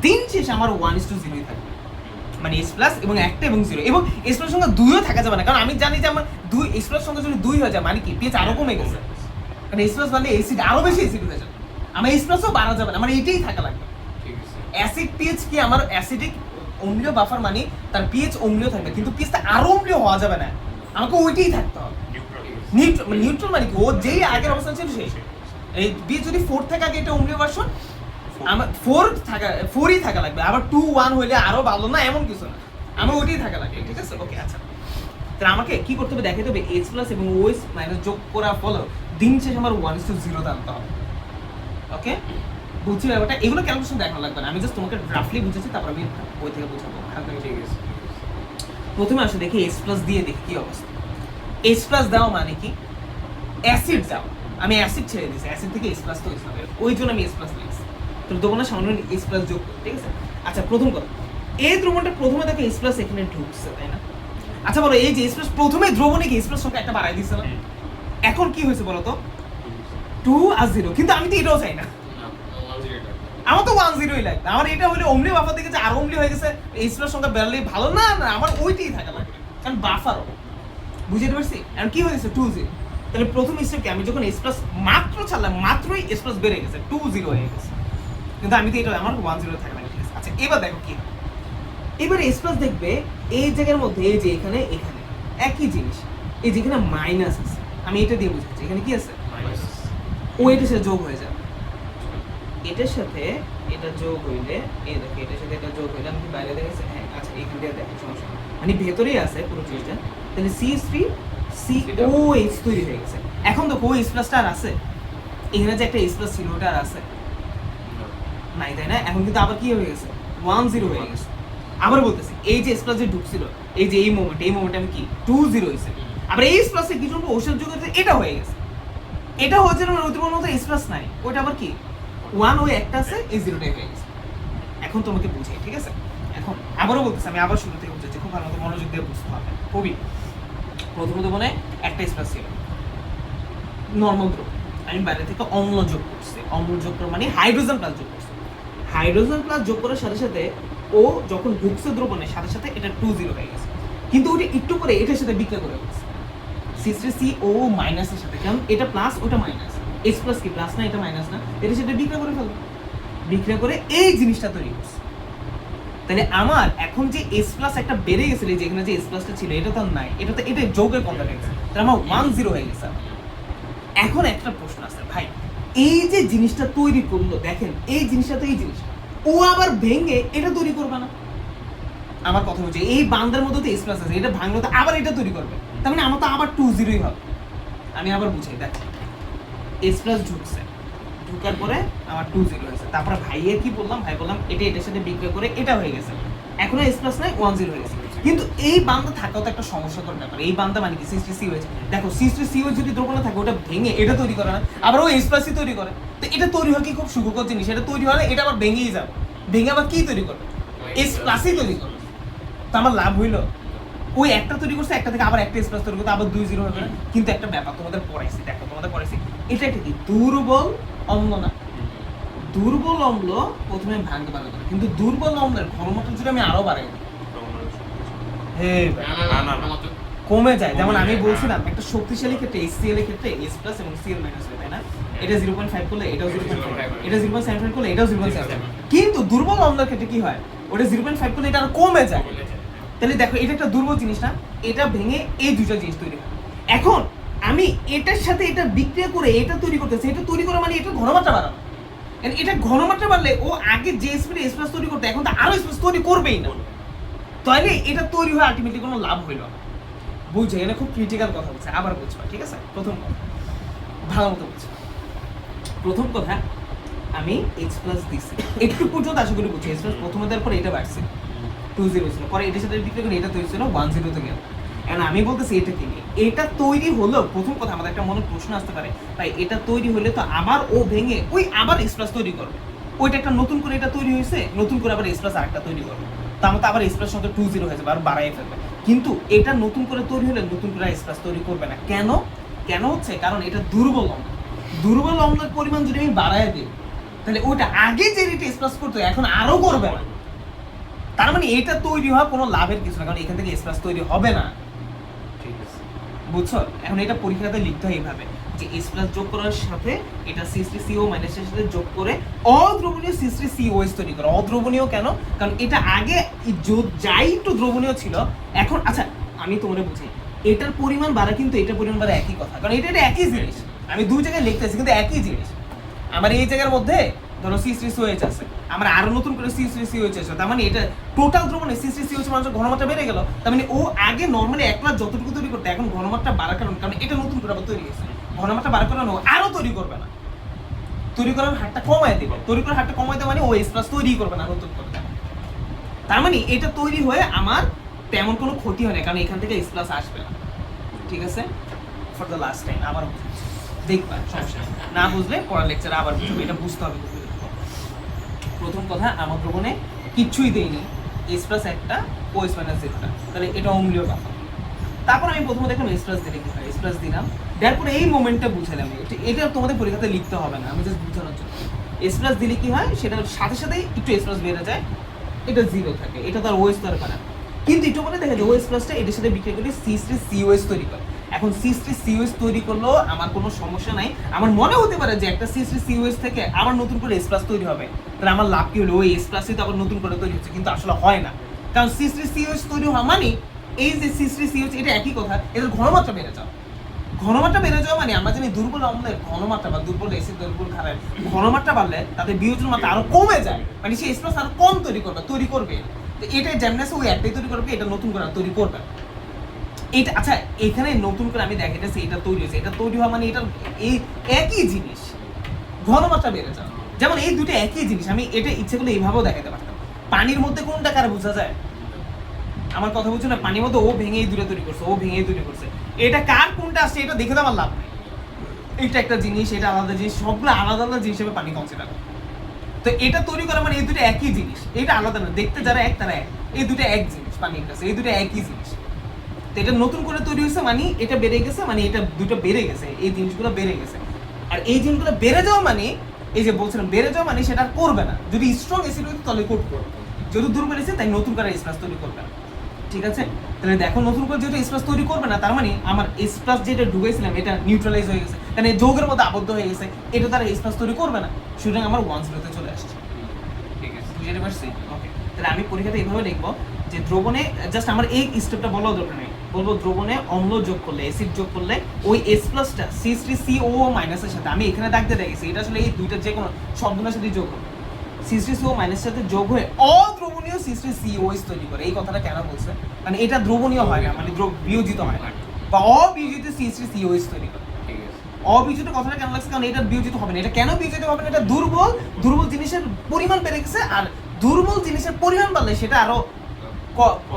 দিন শেষে আমার 1:0 থাকবে, মানে H+ এবং একটা এবং 0, এবং H+ সংখ্যা 2ও থাকা যাবে না, কারণ আমি জানি যে আমার 2 H+ সংখ্যা যদি 2 হয়ে যায় মানে কি pH আরো কমে গেছে, কারণ H+ মানে অ্যাসিড আরো বেশি অ্যাসিড হয়ে যাবে, আমার H+ও বাড়া যাবে না, আমার এটাই থাকা লাগবে। অ্যাসিড pH কি আমার অ্যাসিডিক অম্লীয় বাফার মানে তার pH অম্লীয় থাকবে, কিন্তু pH আরো অম্লীয় হওয়া যাবে না, আমাকে ওইটাই থাকতে হবে। নিউট্রাল মানে কি ও যেই আগের অবস্থান ছিল সেই, এই pH যদি 4 থাকে আগে এটা অম্লীয় ভার্সন, আমার 4ই থাকা লাগবে, আবার 2 1 হইলে আরো ভালো না, এমন কিছু না, আমার ওইটাই থাকা লাগবে, ঠিক আছে? ওকে, আচ্ছা, তাহলে আমাকে কি করতে হবে দেখাতে হবে H+ এবং OH- যোগ করা ফলে দিন শেষে আমার 1:0 আনতে হবে, ওকে? বুঝছি ব্যাপারটা, এগুলো ক্যালকুলেশন দেখানো লাগবে না, আমি জাস্ট তোমাকে রাফলি বুঝেছি, তারপর আমি বই থেকে বুঝাবো। ঠিক আছে। প্রথমে আসলে দেখি H+ দিয়ে দেখি কি অবস্থা। H+ দাও মানে কি অ্যাসিড দাও, আমি অ্যাসিড ছেড়ে দিয়েছি, অ্যাসিড থেকে H+ তো হয়েছে, ওই জন্য আমি H+ লিখছি। তো দ্রবণের সামান্য H+ যোগ করি, ঠিক আছে? আচ্ছা, প্রথম কথা, এই দ্রবণটা প্রথমে দেখো H+ এখানে ঢুকছে, তাই না? আচ্ছা বলো, এই যে H+ প্রথমে দ্রবণে কি H+ সংখ্যা একটা বাড়াই দিচ্ছে না? এখন কি হয়েছে বলো তো, 2 আর 0, কিন্তু আমি তো এটাও চাই না, আমার তো 1:0ই লাগবে, আমার এটা হলে অম্লীয় বাফার দিকে যে আরো অম্লীয় হয়ে গেছে, H+ সংখ্যা বেড়লেই ভালো না, না আমার ওইটাই থাকা লাগবে, কারণ বাফারও, বুঝতে পারছি? এখন কি হয়েছে 2:0, তাহলে প্রথম স্টেপকে আমি যখন H+ মাত্র ছাড়লাম, মাত্রই H+ বেড়ে গেছে, 2:0 হয়ে গেছে, কিন্তু আমি তো এটা আমার 1:0 থাকা লাগবে। আচ্ছা, এবার দেখো কি হয়, এবার H+ দেখবে এই জায়গার মধ্যে, এই যে এখানে একই জিনিস, এই যেখানে মাইনাস আছে, আমি এটা দিয়ে বুঝাচ্ছি, এখানে কি আছে ও, এটার সাথে যোগ হয়ে যাবে, এটার সাথে এটা যোগ হইলে, এই দেখো এটার সাথে এটা যোগ হইলে, আমি কি বাইরে দেখেছি? হ্যাঁ, আচ্ছা এখান থেকে দেখো, সমস্যা নেই, মানে ভেতরেই আছে পুরো জিনিসটা, তাহলে CH3COH তৈরি হয়ে গেছে। এখন দেখো H+টা আর আছে, এখানে যে একটা H+ ছিল ওটা আর আছে নাই, তাই না? এখন কিন্তু আবার কি হয়ে গেছে 1:0 হয়ে গেছে। আবার বলতেছি, এই যে H+ যে ঢুকছিল, এই যে এই মোমেন্টে আমি কি 2:0 হয়েছে, আবার এই H+ এর কিছু ওষুধ যোগ হয়েছে, এটা হয়ে গেছে, এটা হচ্ছে না, ওই তোমার মতো H+ নাই, ওটা আবার কি 1 ওই একটা আছে, এই 0টাই হয়ে গেছে। এখন তোমাকে বুঝাই, ঠিক আছে? এখন আবারও বলতেছি, আমি আবার শুরু থেকে বুঝাচ্ছি, খুব ভালো মতো মনোযোগ দিয়ে বুঝতে হবে, খুবই প্রথমত মনে একটা H+ ছিল, নর্মাল দ্রবণ, আমি বাইরে থেকে অম্ল যোগ করছি। অম্ল যোগ করা মানে হাইড্রোজেন প্লাস যোগ করছি। হাইড্রোজেন প্লাস যোগ করার সাথে সাথে ও যখন ঢুকছে দ্রবণের সাথে সাথে এটা 2 হয়ে গেছে, কিন্তু ওটা একটু করে এটার সাথে বিক্রিয়া করে ফেলছে C3CO মাইনাসের সাথে, কারণ এটা প্লাস ওটা মাইনাস, H প্লাস কি প্লাস না, এটা মাইনাস না, এটার সাথে বিক্রিয়া করে ফেলবে, বিক্রিয়া করে এই জিনিসটা তৈরি করছে। তাহলে আমার এখন যে S প্লাস একটা বেড়ে গেছিল, এই যেখানে যে S প্লাসটা ছিল এটা তো আর নাই, এটা তো এটা যোগের কথা গেছে, তাহলে আমার 10 হয়ে গেছে। এখন একটা প্রশ্ন আছে ভাই, এই যে জিনিসটা তৈরি করলো, দেখেন এই জিনিসটা তো এই জিনিস, ও আবার ভেঙে এটা তৈরি করবে না? আমার কথা হচ্ছে এই বান্দার মধ্যে তো S প্লাস আছে, এটা ভাঙলো তো আবার এটা তৈরি করবে, তার মানে আমার তো আবার 2 হবে। আমি আবার বুঝাই, দেখ S প্লাস ঢুকছে, ঢুকার পরে আমার 2 হয়েছে, তারপরে ভাইয়ে কি বললাম, ভাই বললাম এটা এটার সাথে বিক্রিয়া করে এটা হয়ে গেছে, এখন S প্লাস নাই 10 হয়ে গেছে। কিন্তু এই বান্দা থাকাও তো একটা সমস্যাকর ব্যাপার। এই বান্দা মানে কি C3CO হয়েছে, দেখো C3CO যদি দ্রবণে থাকে ওটা ভেঙে এটা তৈরি করে না, আবার ও S প্লাসই তৈরি করে, তো এটা তৈরি হয় কি খুব সুখকর জিনিস, এটা তৈরি হলে এটা আবার ভেঙেই যাবে, ভেঙে আবার কি তৈরি করবে, S প্লাসই তৈরি করবে, তো আমার লাভ হইলো? ওই একটা তৈরি করছে, একটা থেকে আবার একটা S প্লাস তৈরি করতে আবার 2 হবে না। কিন্তু একটা ব্যাপার তোমাদের পড়াইছি, দেখো তোমাদের পড়াইছি, এটা একটা কি দুর্বল অম্ল না? দুর্বল অম্ল প্রথমে ভাঙতে পারে না, কিন্তু দুর্বল অম্লের ঘনমাত্রা যদি আমি আরো বাড়াই দিই, হে কমে যায়। যেমন আমি বলছিলাম একটা শক্তিশালী ক্ষেত্রে HCl এর ক্ষেত্রে S প্লাস এবং Cl মাইনাস হয়, তাই না? এটা 0.5 করলে এটাও 0.5, এটা 0.75 করলে এটাও 0.7, কিন্তু দুর্বল অম্লের ক্ষেত্রে কি হয়, ওটা 0.5 করলে এটা আরো কমে যায়। তাহলে দেখো এটা একটা দুর্বল জিনিস না, এটা ভেঙে এই দুটো জিনিস তৈরি হয়। এখন আমি এটার সাথে এটা বিক্রিয়া করে এটা তৈরি করতেছি, এটা তৈরি করা মানে এটা ঘনমাত্রা বাড়ানো, এটা ঘনমাত্রা বাড়লে ও আগে যে স্পিডে S প্লাস তৈরি করতে এখন তো আরো S প্লাস তৈরি করবেই না, তাহলে এটা তৈরি হয়ে আলটিমেটলি কোনো লাভ হইল না। বুঝছো, এটা খুব ক্রিটিক্যাল কথা বলছে, আবার বুঝবা, ঠিক আছে? প্রথম কথা ভালো মতো বুঝবা। প্রথম কথা আমি H প্লাস দিচ্ছি, একটু পর্যন্ত আশা করি বুঝছি। H প্লাস প্রথমে দেওয়ার পরে এটা বাড়ছে 2 ছিল, পরে এটার সাথে বিক্রি করে এটা তৈরি ছিল 10 তে গেল। এখন আমি বলতেছি এটা কি নিয়ে এটা তৈরি হলো, প্রথম কথা আমাদের একটা মনে প্রশ্ন আসতে পারে, ভাই এটা তৈরি হলে তো আবার ও ভেঙে ওই আবার S প্লাস তৈরি করবে, ওইটা একটা নতুন করে এটা তৈরি হয়েছে, নতুন করে আবার S প্লাস আরেকটা তৈরি করবে, তো আমার তো আবার S প্লাস সঙ্গে 2 হয়ে যাবে আর বাড়াই ফেলবে। কিন্তু এটা নতুন করে তৈরি হলে নতুন করে S প্লাস তৈরি করবে না, কেন? কেন হচ্ছে, কারণ এটা দুর্বল অম্ল। দুর্বল অম্লের পরিমাণ যদি আমি বাড়ায় দিই, তাহলে ওইটা আগে যে রেটে S প্লাস করতো এখন আরো করবে না, তার মানে এটা তৈরি হওয়া কোনো লাভের কিছু না, কারণ এখান থেকে S প্লাস তৈরি হবে না। ঠিক আছে, বুঝছো? এখন এটা পরীক্ষাতে লিখতে হয় এইভাবে যে S প্লাস যোগ করার সাথে এটা C3CO মাইনাসের সাথে যোগ করে অদ্রবণীয় C3COS তৈরি করে। অদ্রবণীয় কেন? কারণ এটা আগে যাই একটু দ্রবণীয় ছিল, এখন আচ্ছা আমি তোমাদের বুঝি, এটার পরিমাণ বাড়া কিন্তু এটার পরিমাণ বাড়া একই কথা, কারণ এটা একই জিনিস, আমি দুই জায়গায় লিখতেছি কিন্তু একই জিনিস। আমার এই জায়গার মধ্যে ধরো C3COH আছে, আমার আরো নতুন করে C3COH আছে, তার মানে এটা টোটাল দ্রবণে C3COH মানুষের ঘনমাত্রা বেড়ে গেল, তার মানে ও আগে নর্মালি এক প্লাস যতটুকু তৈরি করতে এখন ঘনমাত্রা বাড়ার কারণ এটা নতুন করে আবার তৈরি হয়েছে, ঘনমাত্রা বাড়ার কারণে ও আরো তৈরি করবে না, তৈরি করার হারটা কমায় দেবে, তৈরি করার হারটা কমায় দেবে মানে ও S প্লাস তৈরি করবে না নতুন করে, তার মানে এটা তৈরি হয়ে আমার তেমন কোনো ক্ষতি হয় না, কারণ এখান থেকে S প্লাস আসবে না। ঠিক আছে, ফর দ্য লাস্ট টাইম আবার দেখবা, সমস্যা না বুঝলে পরের লেকচারে আবার বুঝবে, এটা বুঝতে হবে। প্রথম কথা, আমার দ্রবণে কিচ্ছুই দেইনি, S প্লাস একটা ও S মাইনাস একটা, তাহলে এটা অম্লীয় বাফা। তারপর আমি প্রথমে দেখলাম S প্লাস দিলে কি হয়, S প্লাস দিলাম, তারপরে এই মোমেন্টটা বুঝালাম, এটা তোমাদের পরীক্ষাতে লিখতে হবে না, আমি জাস্ট বুঝানোর জন্য। S প্লাস দিলে কি হয়, সেটার সাথে সাথেই একটু S প্লাস বেড়ে যায়, এটা 0 থাকে, এটা তো আর OS দরকার না, কিন্তু একটু মানে দেখা যায় OS প্লাসটা এটার সাথে বিক্রিয়া করে C3COS তৈরি করে। এখন C3COS তৈরি করলেও আমার কোনো সমস্যা নাই, আমার মনে হতে পারে যে একটা C3COS থেকে আবার নতুন করে S প্লাস তৈরি হবে, তাহলে আমার লাভ কি হলো, ওই S প্লাসই তো আবার নতুন করে তৈরি হচ্ছে, কিন্তু আসলে হয় না, কারণ C3COS তৈরি হওয়া মানে এই যে C3COH এটা একই কথা, এদের ঘনমাত্রা বেড়ে যাওয়া। ঘনমাত্রা বেড়ে যাওয়া মানে আমরা জানি দুর্বল অম্লের ঘনমাত্রা বা দুর্বল অ্যাসিড দুর্বল ক্ষারের ঘনমাত্রা বাড়লে তাদের বিয়োজন মাত্রা আরো কমে যায়, মানে সেই S প্লাস আরো কম তৈরি করবে, তো এটা যেমন ওই একটাই তৈরি করবে, এটা নতুন করে তৈরি করবে এটা। আচ্ছা এখানে নতুন করে আমি দেখাইতেছি এটা তৈরি হয়েছে, এটা তৈরি হওয়া মানে এটা এই একই জিনিস, ঘনমাত্রা বেড়ে যাওয়া, যেমন এই দুটো একই জিনিস, আমি এটা ইচ্ছে করলে এইভাবেও দেখাতে পারতাম। পানির মধ্যে কোনটা কারে বোঝা যায়, আমার কথা বলছো না, পানির মধ্যে ও ভেঙে এই দুটো তৈরি করছে, ও ভেঙে এই তৈরি করছে, এটা কার কোনটা আসছে এটা দেখে তো আমার লাভ নেই, এটা একটা জিনিস, এটা আলাদা জিনিস, সবগুলো আলাদা আলাদা জিনিস হিসেবে পানি কনসিডার করে। তো এটা তৈরি করা মানে এই দুটো একই জিনিস, এটা আলাদা না, দেখতে যারা এক তারা এক, এই দুটো এক জিনিস পানির কাছে, এই দুটো একই জিনিস। তো এটা নতুন করে তৈরি হয়েছে মানে এটা বেড়ে গেছে, মানে এটা দুটো বেড়ে গেছে, এই জিনিসগুলো বেড়ে গেছে। আর এই জিনিসগুলো বেড়ে যাওয়া মানে এই যে বলছিলাম বেড়ে যাওয়া মানে সেটা আর করবে না। যদি স্ট্রং অ্যাসিড হইতো তাহলে কোট করবে, যেহেতু দুর্বল অ্যাসিড তাই নতুন করে এস প্লাস তৈরি করবে না। ঠিক আছে, তাহলে দেখো নতুন করে যেহেতু এস প্লাস তৈরি করবে না, তার মানে আমার এস প্লাস যেটা ঢুকেছিলাম এটা নিউট্রালাইজ হয়ে গেছে, কারণ এই যৌগের মধ্যে আবদ্ধ হয়ে গেছে, এটা তার এস প্লাস তৈরি করবে না, সুতরাং আমার 1-0 তে চলে আসছে। ঠিক আছে। বুঝতে পারছি? ওকে, তাহলে আমি পরীক্ষাতে এইভাবে লিখবো যে দ্রবণে জাস্ট আমার এই স্টেপটা বলার দরকার নেই, বলবো দ্রবণে অম্ল যোগ করলে, অ্যাসিড যোগ করলে ওই এস প্লাসটা C3CO মাইনাসের সাথে, আমি এখানে দাগ দিয়ে রেখেছি, এটা আসলে এই দুইটা যে কোনো শব্দটার সাথে যোগ হবে, C3CO মাইনাসের সাথে যোগ হয়ে অদ্রবণীয় C3COH তৈরি করে। এই কথাটা কেন বলছে, মানে এটা দ্রবণীয় হয় না, মানে বিয়োজিত হয় না, বা অবিয়োজিত C3COH তৈরি করে। ঠিক আছে। অবিয়োজিত কথাটা কেন লাগছে, কারণ এটা বিয়োজিত হবে না। এটা কেন বিয়োজিত হবে না, এটা দুর্বল, দুর্বল জিনিসের পরিমাণ বেড়ে গেছে, আর দুর্বল জিনিসের পরিমাণ বাড়লে সেটা আরো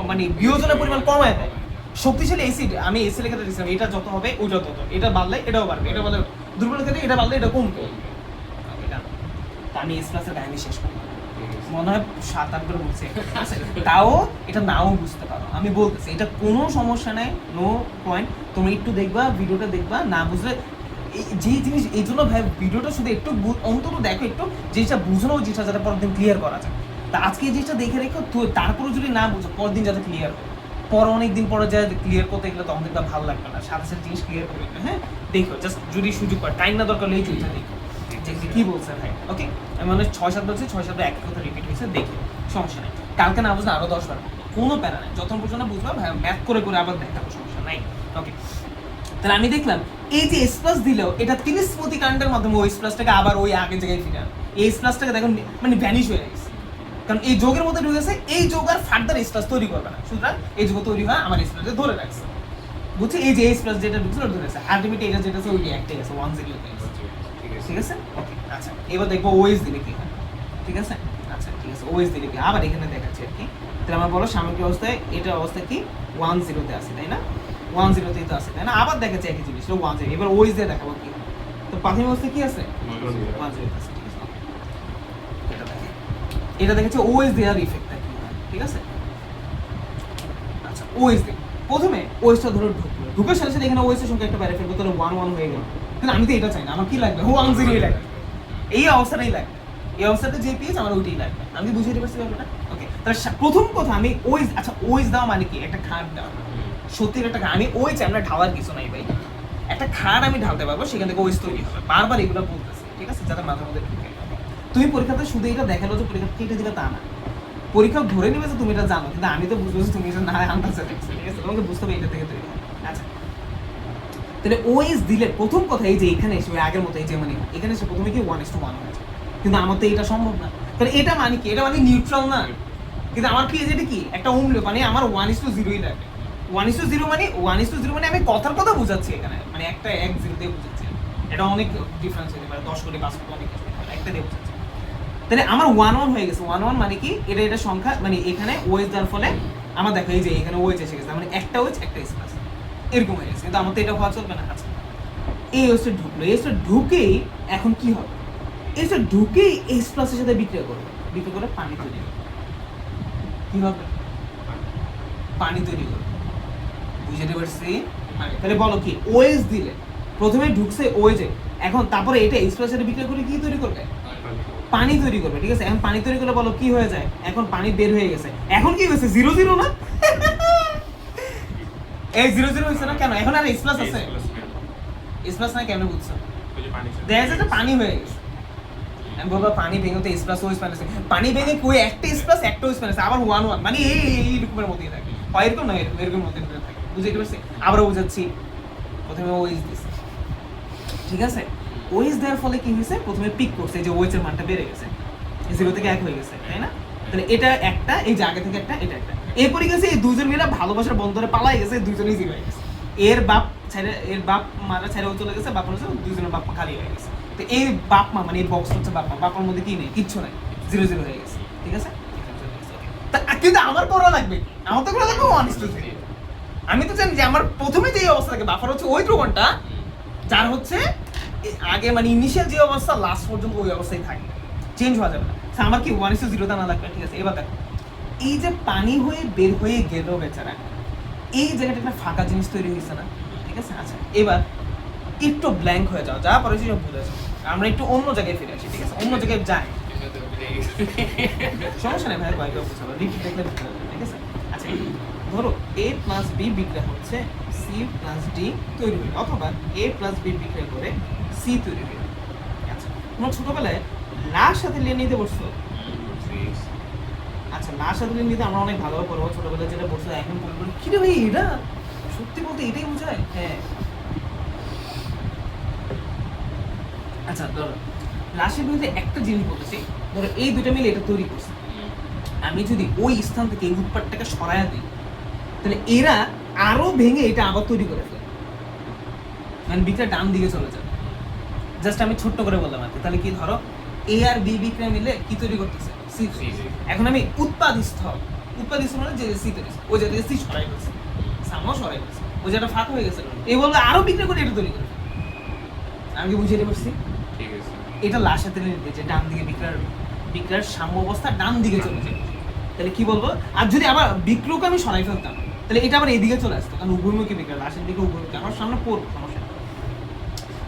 মানে বিয়োজনের পরিমাণ কমায় দেয়। শক্তিশালী অ্যাসিড, আমি এসি লেখাতে দিয়েছিলাম, এটা যত হবে ওইটা তত, এটা বাড়লে এটাও বাড়বে, এটা বাড়লে দুর্বল ক্ষেত্রে এটা বাড়লে এটা কমবে। এটা তা আমি এস প্লাসের কাহিনী শেষ করবো, মনে হয় 7-8 বার বলছি, তাও এটা নাও বুঝতে পারো, আমি বলতেছি এটা কোনো সমস্যা নাই, নো পয়েন্ট। তুমি একটু দেখবা, ভিডিওটা দেখবা, না বুঝলে যে জিনিস, এই জন্য ভাই ভিডিওটা শুধু একটু অন্তত দেখো, একটু জিনিসটা বুঝলো, জিনিসটা যাতে পরের দিন ক্লিয়ার করা যায়। তা আজকে এই জিনিসটা দেখে রেখো, তো তারপরে যদি না বুঝো পরের দিন যাতে ক্লিয়ার হয়, পরে অনেক দিন পরে যা ক্লিয়ার করতে গেলে তখন দেখবা ভালো লাগবে না, সাথে সাথে জিনিস ক্লিয়ার করে নেবে। হ্যাঁ, দেখো জাস্ট যদি সুযোগ পায়, টাইম না দরকার হলে এই জিনিসটা দেখো যে কি বলছে ভাই। ওকে, আমি মানে 6-7 বলছি, 6-7 একই কথা রিপিট হয়েছে, দেখি সমস্যা নেই। কালকে না বুঝলে আরো 10 বার, কোনো প্যারা নেই, যত পর্যন্ত বুঝবা ভাই ম্যাথ করে করে আবার দেখাবো, সমস্যা নাই। ওকে, তাহলে আমি দেখলাম এই যে এস প্লাস দিলেও এটা 30 প্রতি কারেন্টের মাধ্যমে ওই এস প্লাসটাকে আবার ওই আগের জায়গায় ফিরে আনে। এই এস প্লাসটাকে দেখুন মানে ভ্যানিশ হয়ে গেছে, কারণ এই যোগের মধ্যে ঢুকেছে, এই যোগ আর ফার্দার এস প্লাস তৈরি করবে না, সুতরাং এই যোগ তৈরি হয় আমার এস প্লাসে ধরে রাখছে। বুঝছি, এই যে এস প্লাস যেটা ঢুকছিল ধরে রাখছে, আলটিমেটলি এটা যেটা আছে ওইটা একটাই আছে, 1-0 তে আছে। ঠিক আছে, ওকে, আচ্ছা এবার দেখবো ওএস দিলে কি হয়। ঠিক আছে, আচ্ছা ঠিক আছে, ওএস দিলে কি আবার এখানে দেখাচ্ছি আর কি। তাহলে আমার বলো সামগ্রিক অবস্থায় এটার অবস্থা কি 1-0 তে আছে, তাই না? 1-0 তেই তো আছে, তাই না? আবার দেখাচ্ছি একই জিনিস 1-0, এবার ওএস দিয়ে দেখাবো কি হয়। তো প্রাথমিক অবস্থা কি আছে 1-0 আছে। ঠিক আছে, এটা দেখে, এটা দেখাচ্ছে ওএস দেওয়ার ইফেক্টটা কি হয়। ঠিক আছে, আচ্ছা ওএস দিই, প্রথমে ওএসটা ধরে ঢুকলো, ঢুকে সাথে সাথে এখানে ওএস এর সংখ্যা একটা বাইরে ফেলবো, তাহলে 1-1 হয়ে গেল। কিন্তু আমি তো এটা চাই না, আমার কি লাগবে 1-0 লাগবে, এই অবস্থাটাই লাগবে, এই অবস্থাটা যে পেয়েছে আমার ওইটাই লাগবে। আমি কি বুঝিয়ে পারছি ব্যাপারটা? ওকে, তাহলে প্রথম কথা আমি ওএস, আচ্ছা ওএস দেওয়া মানে কি, একটা খাট দেওয়া, সত্যি একটা খাট, আমি ওই চাই, আমরা ঢালার কিছু নাই ভাই, একটা খাট আমি ঢালতে পারবো, সেখান থেকে ওএস তৈরি হবে, বারবার এগুলো বলতেছি। ঠিক আছে, যাতে মাথার মধ্যে ঢুকে। তুমি পরীক্ষাতে শুধু এটা দেখালো যে পরীক্ষা কেটে দিবে তা না, পরীক্ষা ধরে নিবে যে তুমি এটা জানো, কিন্তু আমি তো বুঝবো যে তুমি এটা না আন্দাজে দেখছো। ঠিক আছে, তোমাকে বুঝতে হবে এটা থেকে তৈরি হয়। আচ্ছা, তাহলে ওএস দিলে প্রথম কথা এই যে এখানে এসে আগের মতো এই যে মানে এখানে এসে প্রথমে কি 1:1 হয়ে যায়, কিন্তু আমার তো এটা সম্ভব না। তাহলে এটা মানে কি, এটা মানে নিউট্রাল না, কিন্তু আমার কি যেটা কি একটা অম্ল, মানে আমার 1:0 লাগবে। 1:0 মানে 1:0 মানে আমি কথার কথা বুঝাচ্ছি এখানে, মানে একটা 1-0 দিয়ে বুঝাচ্ছি, এটা অনেক ডিফারেন্স হতে পারে, 10 কোটি 5 কোটি অনেক কিছু হতে পারে, একটা দিয়ে বুঝাচ্ছি। তাহলে আমার 1-1 হয়ে গেছে, 1-1 মানে কি এটা সংখ্যা, মানে এখানে ওএস দেওয়ার ফলে আমার দেখো এই যে এখানে ওএস এসে গেছে, মানে একটা ওএস একটা এস প্লাস এরকম হয়ে গেছে, কিন্তু আমার তো এটা হওয়া চলবে না। আচ্ছা, এই ওএসটা ঢুকলো, এসটা ঢুকেই এখন কি হবে, এসটা ঢুকেই এস প্লাসের সাথে বিক্রিয়া করবে, বিক্রিয়া করে পানি তৈরি করবে। কি হবে, পানি তৈরি করবে, বুঝতে পারছি? তাহলে বলো কি, ওএস দিলে প্রথমে ঢুকছে ওএসে, এখন তারপরে এটা এস প্লাসের সাথে বিক্রিয়া করে কি তৈরি করবে, পানি তৈরি করবে। ঠিক আছে, এখন পানি তৈরি করলে বলো কি হয়ে যায়, এখন পানি বের হয়ে গেছে, এখন কি হয়েছে 0-0 না, এই 0-0 হয়েছে না, কেন এখন আর এস প্লাস আছে, এস প্লাস না, কেন বুঝছো, দেখা যাচ্ছে পানি হয়ে গেছে। আমি বলবো পানি ভেঙে তো এস প্লাস ওএস প্লাস, পানি ভেঙে কই একটা এস প্লাস একটা ওএস প্লাস, আবার 1-1 মানে এই রকমের মধ্যেই থাকে, হয় এরকম না এরকম, এরকম মধ্যে থাকে, বুঝতে পারছি? আবারও বুঝাচ্ছি, প্রথমে ওএস দিছে, ঠিক আছে, ওএস দেওয়ার ফলে কি হয়েছে, প্রথমে পিক করছে, যে ওএস এর মানটা বেড়ে গেছে, 0 থেকে 1 হয়ে গেছে, তাই না? তাহলে এটা একটা, এই যে আগে থেকে একটা, এটা একটা, এরপরে গেছে এই দুজন মিলে ভালোবাসার বন্ধনে পালাই গেছে, দুজনেই 0 হয়ে গেছে, এর বাপ ছেড়ে, এর বাপ মারা ছেড়েও চলে গেছে, বাপ হচ্ছে দুজনের বাপ মা খালি হয়ে গেছে। তো এই বাপ মা মানে এই বক্স হচ্ছে বাপ মা, বাপার মধ্যে কি নেই, কিচ্ছু নাই, 0-0 হয়ে গেছে। ঠিক আছে, কিন্তু আমার করা লাগবে, আমার তো করা লাগবে 1:0। আমি তো জানি যে আমার প্রথমে যে অবস্থা থাকে, বাফার হচ্ছে ওই দ্রবণটা যার হচ্ছে আগে মানে ইনিশিয়াল যে অবস্থা লাস্ট পর্যন্ত ওই অবস্থায় থাকে, চেঞ্জ হওয়া যাবে না। আমার কি 1:0 তে না লাগবে। ঠিক আছে, এবার দেখো এই যে পানি হয়ে বের হয়ে গেল বেচারা, এই জায়গাটা একটা ফাঁকা জিনিস তৈরি হয়েছে না, ঠিক আছে? আচ্ছা এবার একটু ব্ল্যাঙ্ক হয়ে যাও, যা পরে সব ভুলে যাও, আমরা একটু অন্য জায়গায় ফিরে আসি, ঠিক আছে? অন্য জায়গায় যাই, এমনিতে ভুলে গেছি। সমস্যা নেই ভাই, কয়েকবার বুঝাবো, রিপিট দেখলে বুঝতে পারবে, ঠিক আছে? আচ্ছা ধরো a প্লাস b বিক্রিয়া হচ্ছে c প্লাস d তৈরি হবে, অথবা a প্লাস b বিক্রিয়া করে c তৈরি হবে। আচ্ছা তোমরা ছোটবেলায় লার সাথে লিয়ে নিতে বসছো? আচ্ছা লার সাথে লিয়ে নিতে আমরা অনেক ভালোভাবে পড়বো, ছোটবেলায় যেটা বসছো এখন বলবো কি রে ভাই এটা সত্যি বলতে এটাই বোঝায়? হ্যাঁ। আচ্ছা ধরো লাশের বিরুদ্ধে একটা জিনিস বলতেছি, ধরো এই দুটো মিলে এটা তৈরি করছে, আমি যদি ওই স্থান থেকে এই উৎপাদটাকে সরায়া দিই তাহলে এরা আরো ভেঙে এটা আবার তৈরি করে ফেলে, মানে বিক্রিয়া ডান দিকে চলে যাবে। জাস্ট আমি ছোট্ট করে বললাম আর কি। তাহলে কি ধরো এ আর বি বিক্রিয়া মিলে কি তৈরি করতেছে? সি। এখন আমি উৎপাদিস্থ মানে যে সি তৈরি, ওই জায়গায় সি সরাই ফেলছে, সামও সরাই ফেলছে, ওই জায়গাটা ফাঁকা হয়ে গেছে, এই বলবে আরো বিক্রিয়া করে এটা তৈরি করে ফেলে। আমি কি বুঝিয়ে পারছি? ঠিক আছে। এটা লাশ সাথে নিতে যে ডান দিকে বিক্রিয়ার সাম্য অবস্থা ডান দিকে চলে যায়, তাহলে কি বলবো? আর যদি আবার বিক্রয়কে আমি সরাই ফেলতাম তাহলে এটা আবার এইদিকে চলে আসতো, কারণ উভয়মুখী বিক্রিয়া, লাশের দিকে উভয়মুখী, আমার সামনে পড়বো, সমস্যা নেই।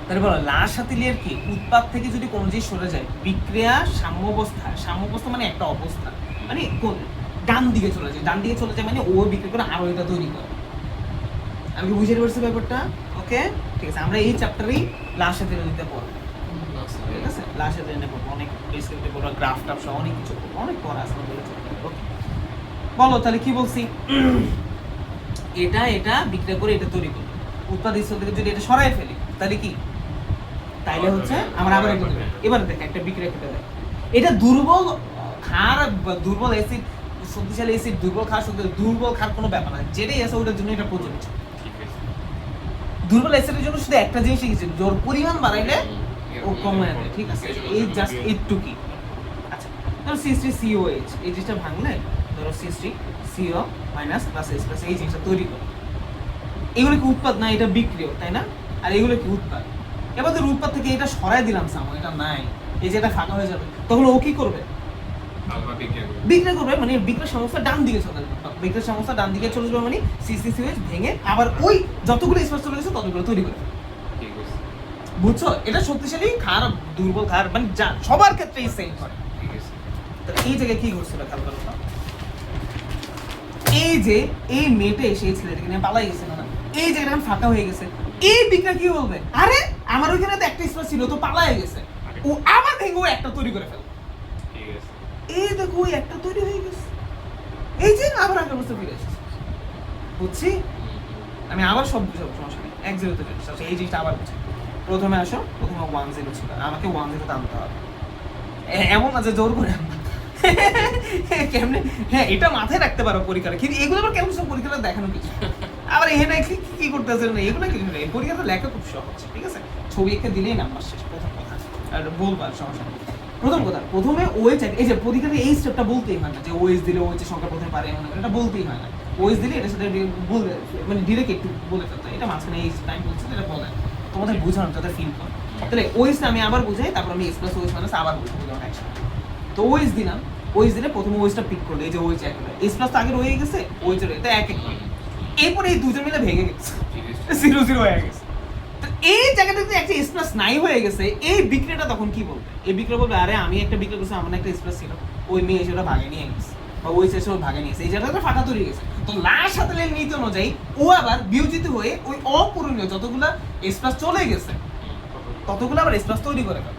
তাহলে বলো লাশ হাতিলিয়ার কি উৎপাদ থেকে যদি কোনো জিনিস সরে যায়, বিক্রিয়া সাম্য অবস্থা মানে একটা অবস্থা, মানে কোন ডান দিকে চলে যায়, ডান দিকে চলে যায় মানে ও বিক্রি করে আরো এটা তৈরি করে। আমি কি বুঝতে পারছি ব্যাপারটা? ওকে ঠিক আছে, আমরা এই চ্যাপ্টারেই লাশ হাতিলিয়া নিতে পড়বো, ঠিক আছে? লাশ হাতিলিয়া নিতে পড়বো, অনেক ডিসক্রিপটিভ পড়বো, গ্রাফ টাফ সহ অনেক কিছু পড়বো, অনেক পড়া আছে বলে চলবে। ওকে বলো তাহলে কি বলছি? এটা বিক্রিয়া করে এটা তৈরি করবে, উৎপাদিত থেকে যদি এটা সরাই ফেলি তাহলে কি? তাইলে হচ্ছে আমরা আবার এটা দেব। এবার দেখ একটা বিক্রিয়া ঘটে দেয়, এটা দুর্বল ক্ষার বা দুর্বল অ্যাসিড, শক্তিশালী অ্যাসিড, দুর্বল ক্ষার কোনো ব্যাপার না, যেটাই আছে ওটার জন্য এটা প্রযোজ্য। ঠিক আছে। দুর্বল অ্যাসিডের জন্য শুধু একটা জিনিস শিখেছি, জোর পরিমাণ বাড়াইলে ও কমে যাবে, ঠিক আছে? এই জাস্ট এইটুকুই। আচ্ছা ধরো C3COH, এই জিনিসটা ভাঙলে ধরো C3CO minus plus H plus এই জিনিসটা তৈরি করে, এগুলো কি উৎপাদ না? এটা বিক্রিয়, তাই না? আর এগুলো কি উৎপাদ? এবার ধর উৎপাদ থেকে এটা সরাই দিলাম সামো, এটা নাই, এই যে এটা ফাঁকা হয়ে যাবে, তখন ও কি করবে? আলফা বিক্রিয়া করবে। বিক্রিয়া করবে, মানে বিক্রিয়ার সমস্যা ডান দিকে চলে যাবে, বিক্রিয়ার সমস্যা ডান দিকে চলে যাবে মানে C3COH ভেঙে আবার ওই যতগুলো স্পেস চলে গেছে ততগুলো তৈরি করে। ঠিক আছে। বুঝছো? এটা শক্তিশালী ক্ষার, দুর্বল ক্ষার, মানে যা সবার ক্ষেত্রেই সেম হয়। ঠিক আছে। তাহলে এই জায়গায় কি ঘটছিল খেয়াল করো তো। এই যে এই মেয়েটা এসে এই ছেলেটাকে নিয়ে পালাই গেছে না, এই জায়গাটা এখন ফাঁকা হয়ে গেছে, এই বিক্রিয়া কি বলবে? আরে আমার ওইখানে তো একটা স্পেস ছিল, তো পালাই গেছে, ও আবার ভেঙে ও একটা তৈরি করে ফেল, ঠিক আছে। এই দেখো ওই একটা তৈরি হয়ে গেছে, এই যে আবার আগের অবস্থা ফিরে এসেছে। বুঝছি? আমি আবার সব বুঝাবো, সমস্যা নেই। 1-0 চলে এসেছে। এই জিনিসটা আবার বুঝি। প্রথমে 1-0 ছিল, আমাকে 1-0 আনতে হবে, এমন না যে জোর করে আনবো। কেমনে? হ্যাঁ এটা মাথায় রাখতে পারো পরীক্ষাটা, কিন্তু এগুলো আবার কেমন সব পরীক্ষাটা দেখানো কিছু, আবার এখানে কি করতেছে না, এগুলো কি এই পরীক্ষাটা লেখা খুব সহজ, ঠিক আছে? ছবি এঁকে দিলেই নাম্বার শেষ, প্রথম কথা। আর বলবার সমস্যা নেই। প্রথম কথা, প্রথমে ওএইচ, এই যে পরীক্ষাতে এই স্টেপটা বলতেই হয় না যে ওএইচ দিলে ওএইচ এর সংখ্যা প্রথমে পারে, এমন এটা বলতেই হয় না। ওএইচ দিলে এটার সাথে বলবে, মানে ডিরেক্ট একটু বলে ফেলতে হয়, এটা মাঝখানে এই টাইম বলছে এটা বলে তোমাদের বোঝানো যাতে ফিল করে। তাহলে ওএইচটা আমি আবার বুঝাই, তারপর আমি এক্স প্লাস ওএইচ মাইনাস আবার বুঝাবো যেমন একসাথে। তো ওএইচ দিলাম, ওএইচ দিলে প্রথমে ওএইচটা পিক করলে, এই যে ওএইচ এক হলো, এক্স প্লাস তো আগে রয়ে গেছে, ওএইচ এর এটা এক এক হলো, এরপরে এই দুজন মিলে ভেঙে গেছে, ঠিক আছে। 0-0 হয়ে গেছে। তো এই জায়গাটাতে একটা এক্স প্লাস নাই হয়ে গেছে, এই বিক্রিয়াটা তখন কি বলবে? এই বিক্রিয়া বলবে আরে আমি একটা বিক্রিয়া করছি, আমার একটা এক্স প্লাস ছিল, ওই মেয়ে এসে ওটা ভাগে নিয়ে গেছে, বা ওই এসে ওটা ভাগে নিয়েছে, এই জায়গাটা ফাঁকা তৈরি গেছে। তো লাশ হাতে নীতি অনুযায়ী ও আবার বিয়োজিত হয়ে ওই অপূরণীয় যতগুলা এক্স প্লাস চলে গেছে ততগুলো আবার এক্স প্লাস তৈরি করে ফেলে।